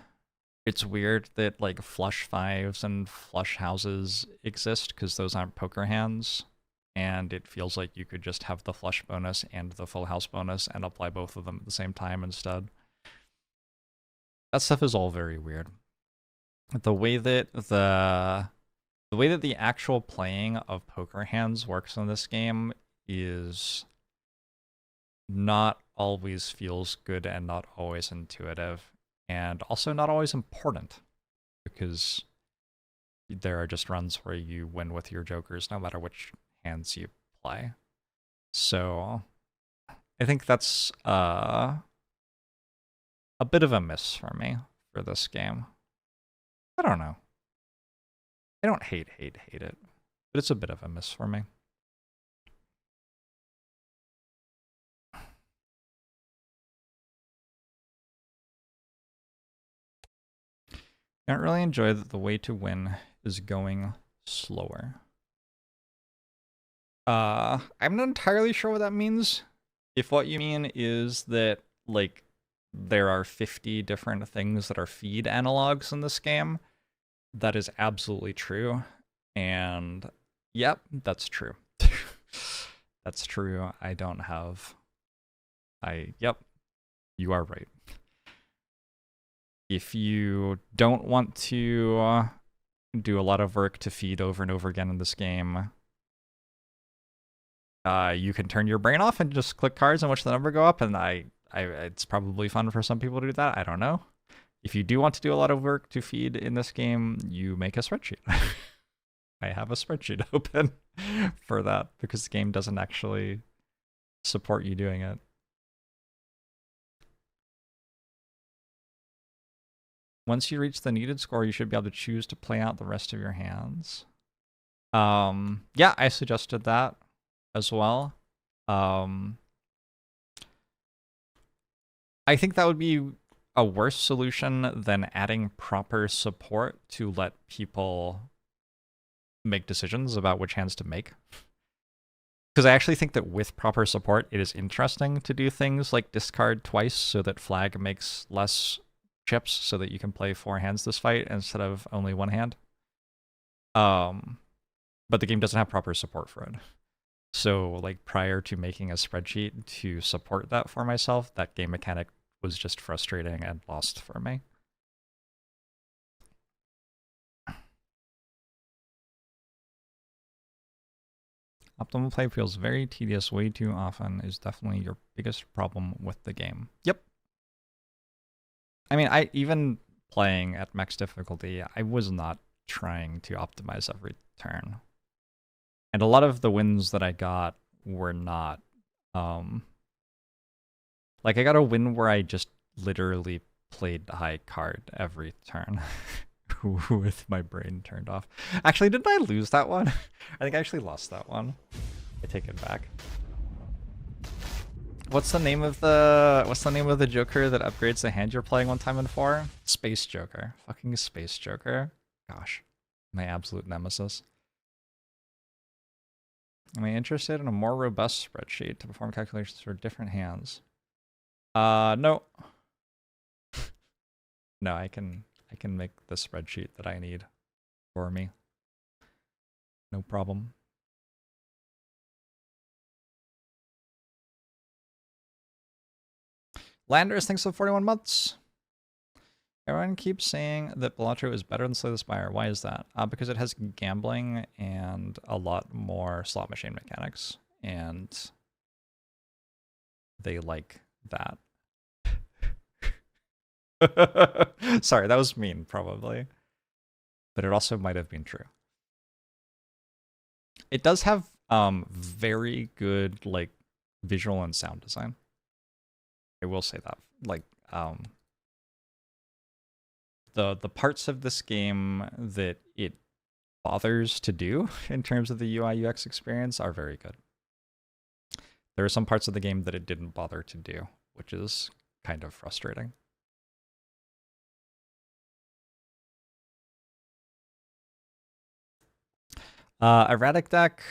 It's weird that, like, flush 5s and flush houses exist, because those aren't poker hands. And it feels like you could just have the flush bonus and the full house bonus and apply both of them at the same time instead. That stuff is all very weird. The way that the actual playing of poker hands works in this game is not always feels good and not always intuitive, and also not always important, because there are just runs where you win with your jokers no matter which hands you play. So I think that's a bit of a miss for me for this game. I don't know. I don't hate it, but it's a bit of a miss for me. I don't really enjoy that the way to win is going slower. I'm not entirely sure what that means. If what you mean is that, like, there are 50 different things that are feed analogs in this game, that is absolutely true. And yep, that's true. That's true. Yep, you are right. If you don't want to do a lot of work to feed over and over again in this game, you can turn your brain off and just click cards and watch the number go up, and it's probably fun for some people to do that. I don't know. If you do want to do a lot of work to feed in this game, you make a spreadsheet. I have a spreadsheet open for that because the game doesn't actually support you doing it. Once you reach the needed score, you should be able to choose to play out the rest of your hands. Yeah, I suggested that as well. I think that would be a worse solution than adding proper support to let people make decisions about which hands to make. Because I actually think that with proper support, it is interesting to do things like discard twice so that flag makes less chips so that you can play 4 hands this fight instead of only 1 hand. But the game doesn't have proper support for it. So, like, prior to making a spreadsheet to support that for myself, that game mechanic was just frustrating and lost for me. Optimal play feels very tedious way too often is definitely your biggest problem with the game. Yep. I mean, even playing at max difficulty, I was not trying to optimize every turn. And a lot of the wins that I got were not, like, I got a win where I just literally played the high card every turn with my brain turned off. Actually, didn't I lose that one? I think I actually lost that one. I take it back. What's the name of the Joker that upgrades the hand you're playing one time in 4? Space Joker. Fucking Space Joker. Gosh, my absolute nemesis. Am I interested in a more robust spreadsheet to perform calculations for different hands? No. No, I can make the spreadsheet that I need for me. No problem. Landers thinks of 41 months. Everyone keeps saying that Balatro is better than Slay the Spire. Why is that? Because it has gambling and a lot more slot machine mechanics, and they like that. Sorry, that was mean, probably. But it also might have been true. It does have very good, like, visual and sound design. I will say that. Like, the parts of this game that it bothers to do in terms of the UI UX experience are very good. There are some parts of the game that it didn't bother to do, which is kind of frustrating. Erratic deck,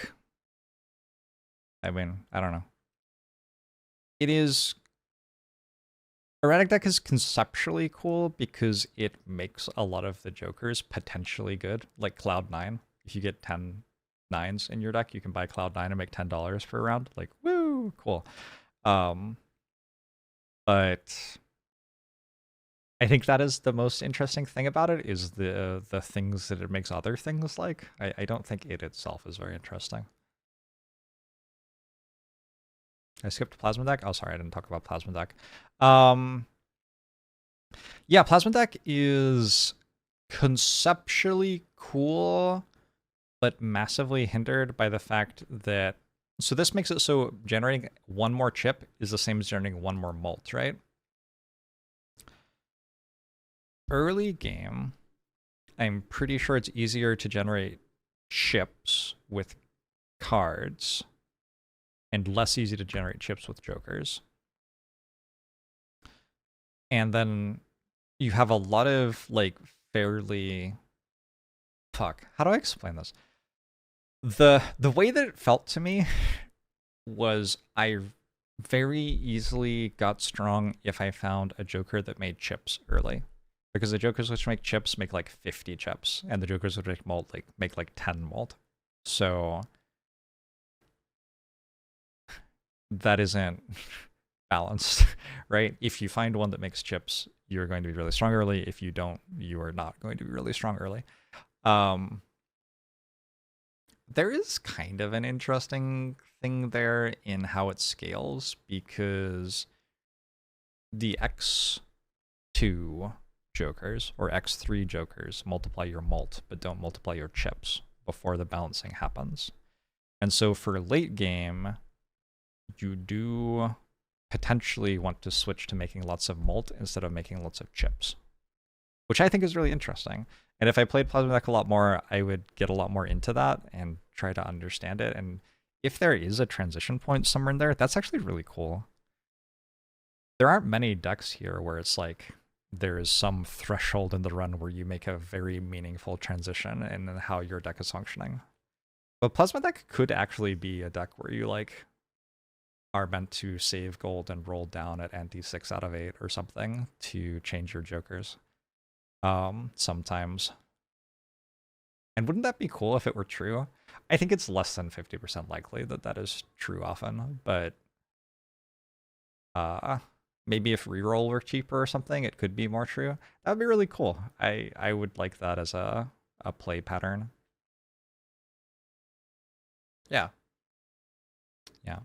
I mean, I don't know. Erratic deck is conceptually cool because it makes a lot of the jokers potentially good, like Cloud9. If you get 10 9s in your deck, you can buy Cloud9 and make $10 for a round. Like, woo, cool. But I think that is the most interesting thing about it, is the things that it makes other things like. I don't think it itself is very interesting. I skipped Plasma Deck. Oh, sorry, I didn't talk about Plasma Deck. Yeah, Plasma Deck is conceptually cool, but massively hindered by the fact that... So this makes it so generating one more chip is the same as generating one more malt, right? Early game, I'm pretty sure it's easier to generate chips with cards and less easy to generate chips with jokers. And then you have a lot of like fairly... Fuck, how do I explain this? The way that it felt to me was I very easily got strong if I found a joker that made chips early. Because the jokers which make chips make like 50 chips, and the jokers which make malt make like 10 malt. So that isn't balanced, right? If you find one that makes chips, you're going to be really strong early. If you don't, you are not going to be really strong early. There is kind of an interesting thing there in how it scales, because the X2 jokers or X3 jokers multiply your malt, but don't multiply your chips before the balancing happens. And so for late game, you do potentially want to switch to making lots of malt instead of making lots of chips, which I think is really interesting. And if I played Plasma Deck a lot more, I would get a lot more into that and try to understand it. And if there is a transition point somewhere in there, that's actually really cool. There aren't many decks here where it's like there is some threshold in the run where you make a very meaningful transition in how your deck is functioning. But Plasma Deck could actually be a deck where you like are meant to save gold and roll down at ante 6 out of 8 or something to change your jokers. Sometimes. And wouldn't that be cool if it were true? I think it's less than 50% likely that that is true often, but maybe if reroll were cheaper or something, it could be more true. That would be really cool. I would like that as a play pattern. Yeah. Yeah.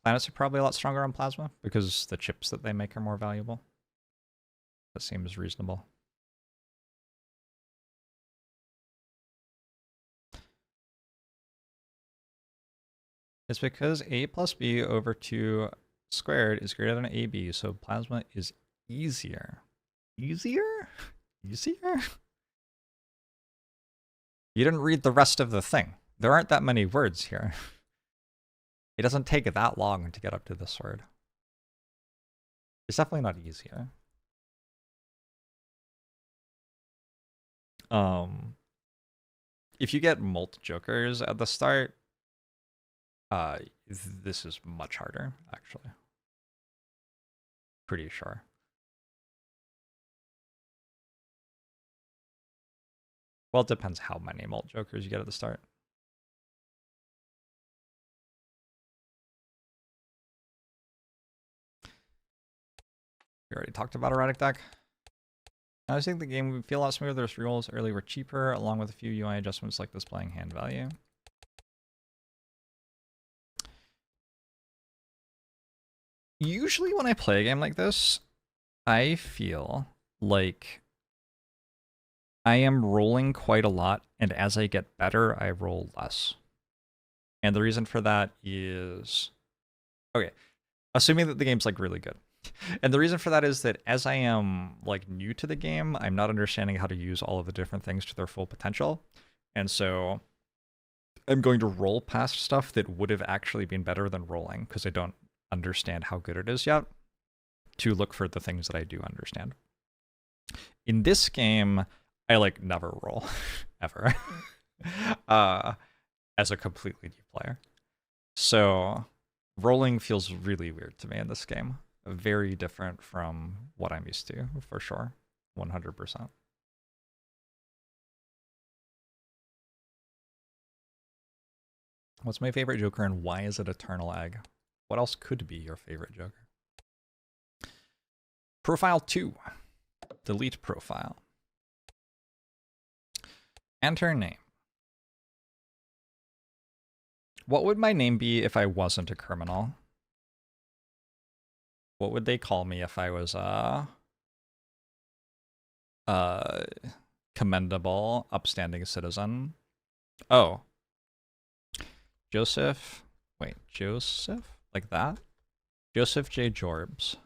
Planets are probably a lot stronger on Plasma because the chips that they make are more valuable. That seems reasonable. It's because a plus b over 2 squared is greater than ab, so Plasma is easier. Easier? Easier? You didn't read the rest of the thing. There aren't that many words here. It doesn't take that long to get up to this word. It's definitely not easier. If you get mult jokers at the start, this is much harder, actually. Pretty sure. Well, it depends how many mult jokers you get at the start. We already talked about Erratic deck. I think the game would feel a lot smoother if rerolls early were cheaper, along with a few UI adjustments like displaying hand value. Usually when I play a game like this, I feel like I am rolling quite a lot, and as I get better, I roll less. And the reason for that is... Okay, assuming that the game's like really good. And the reason for that is that as I am like new to the game, I'm not understanding how to use all of the different things to their full potential. And so I'm going to roll past stuff that would have actually been better than rolling because I don't understand how good it is yet, to look for the things that I do understand. In this game, I like never roll ever as a completely new player. So rolling feels really weird to me in this game. Very different from what I'm used to, for sure. 100%. What's my favorite Joker and why is it Eternal Egg? What else could be your favorite Joker? Profile 2. Delete profile. Enter name. What would my name be if I wasn't a criminal? What would they call me if I was commendable, upstanding citizen? Oh. Joseph. Wait, Joseph? Like that? Joseph J. Jorbs.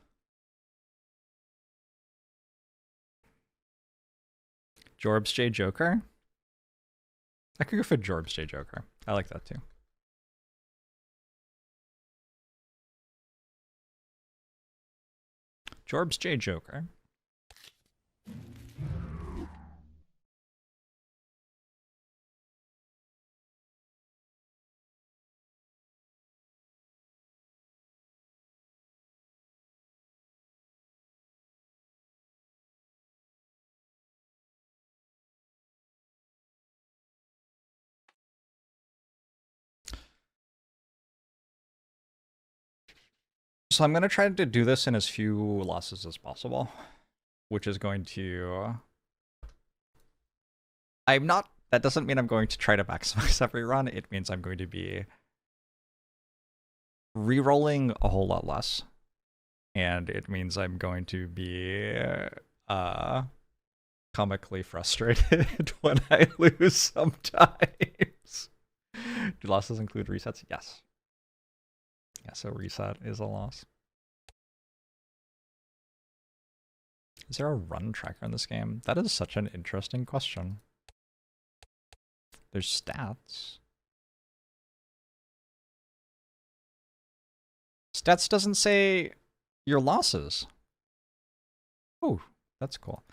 Jorbs J. Joker? I could go for Jorbs J. Joker. I like that too. Jorbs J. Joker. So I'm going to try to do this in as few losses as possible, which is going to... That doesn't mean I'm going to try to maximize every run. It means I'm going to be re-rolling a whole lot less. And it means I'm going to be comically frustrated when I lose sometimes. Do losses include resets? Yes. Yeah, so reset is a loss. Is there a run tracker in this game? That is such an interesting question. There's stats. Stats doesn't say your losses. Oh, that's cool.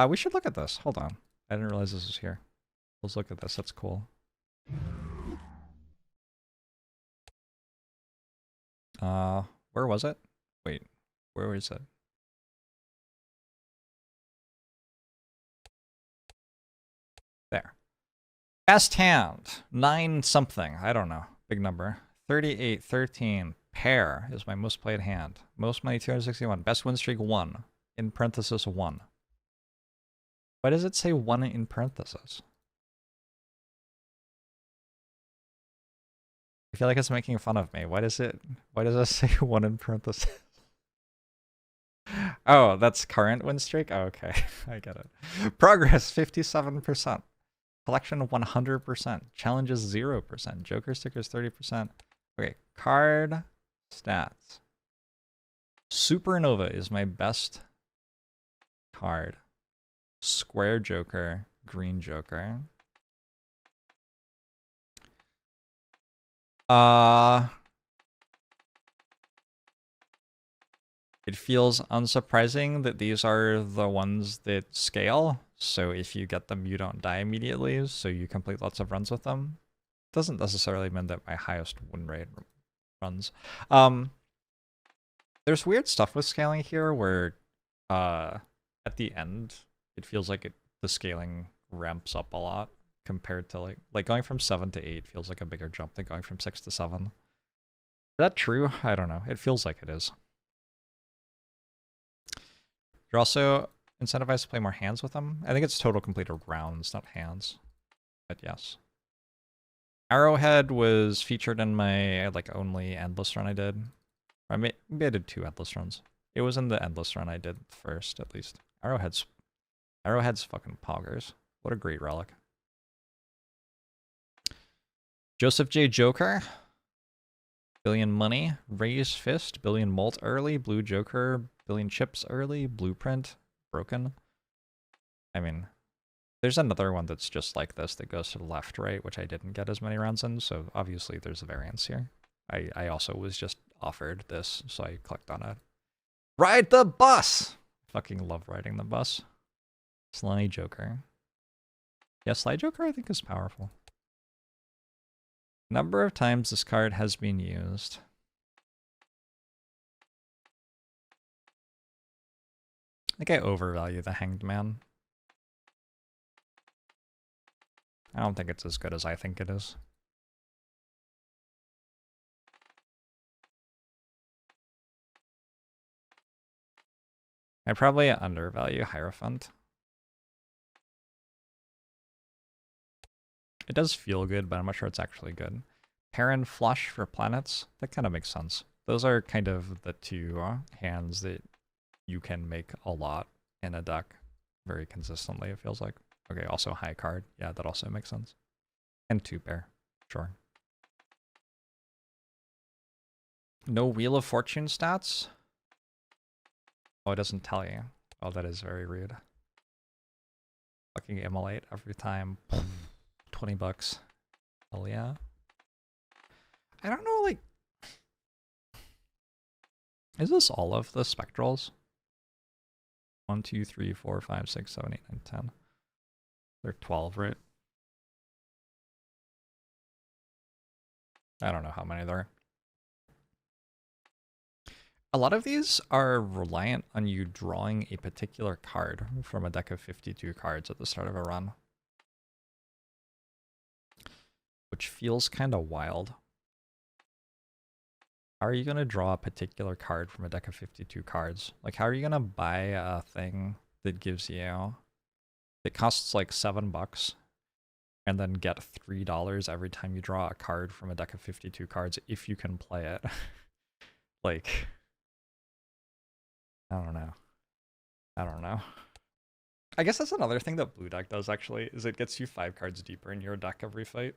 We should look at this. Hold on. I didn't realize this was here. Let's look at this. That's cool. Where was it? Wait, where is it? There. Best hand. 9 something. I don't know. Big number. 38, 13. Pair is my most played hand. Most money 261. Best win streak 1. In parenthesis 1. Why does it say 1 in parenthesis? I feel like it's making fun of me. Why does it say 1 in parenthesis? Oh, that's current win streak? Oh, okay. I get it. Progress 57%. Collection 100%. Challenges 0%. Joker stickers 30%. Okay, card stats. Supernova is my best card. Square Joker, green Joker. It feels unsurprising that these are the ones that scale. So if you get them, you don't die immediately. So you complete lots of runs with them. Doesn't necessarily mean that my highest win rate runs. There's weird stuff with scaling here where at the end, it feels like the scaling ramps up a lot compared to like going from 7 to 8 feels like a bigger jump than going from 6 to 7. Is that true? I don't know. It feels like it is. You're also incentivized to play more hands with them. I think it's total completed rounds, not hands. But yes. Arrowhead was featured in my like only endless run I did. Or maybe I did 2 endless runs. It was in the endless run I did first, at least. Arrowhead's fucking poggers. What a great relic. Joseph J. Joker. Billion money. Raise fist. Billion molt early. Blue Joker. Billion chips early. Blueprint. Broken. I mean, There's another one that's just like this that goes to the left, right, which I didn't get as many rounds in, so obviously there's a variance here. I also was just offered this, so I clicked on it. Ride the bus! Fucking love riding the bus. Sly Joker. Yeah, Sly Joker I think is powerful. Number of times this card has been used. I think I overvalue the Hanged Man. I don't think it's as good as I think it is. I probably undervalue Hierophant. It does feel good, but I'm not sure it's actually good. Perrin Flush for planets, that kind of makes sense. Those are kind of the two hands that you can make a lot in a deck very consistently, it feels like. Okay, also high card. Yeah, that also makes sense. And 2-pair, sure. No Wheel of Fortune stats? Oh, it doesn't tell you. Oh, that is very rude. Fucking immolate every time. 20 bucks. Hell yeah. I don't know, like... Is this all of the spectrals? 1, 2, 3, 4, 5, 6, 7, 8, 9, 10. They're 12, right? I don't know how many there are. A lot of these are reliant on you drawing a particular card from a deck of 52 cards at the start of a run. Which feels kind of wild. How are you going to draw a particular card from a deck of 52 cards? Like, how are you going to buy a thing that gives you... It costs like $7 and then get $3 every time you draw a card from a deck of 52 cards if you can play it? Like... I don't know. I don't know. I guess that's another thing that blue deck does, actually, is it gets you 5 cards deeper in your deck every fight.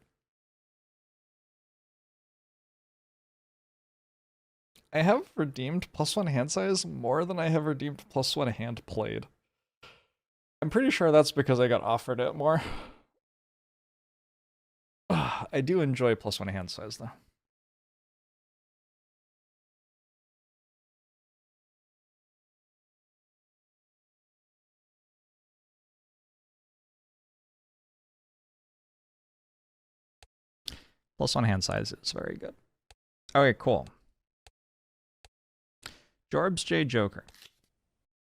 I have redeemed +1 hand size more than I have redeemed +1 hand played. I'm pretty sure that's because I got offered it more. I do enjoy +1 hand size, though. +1 hand size is very good. Okay, cool. Jorbs J Joker.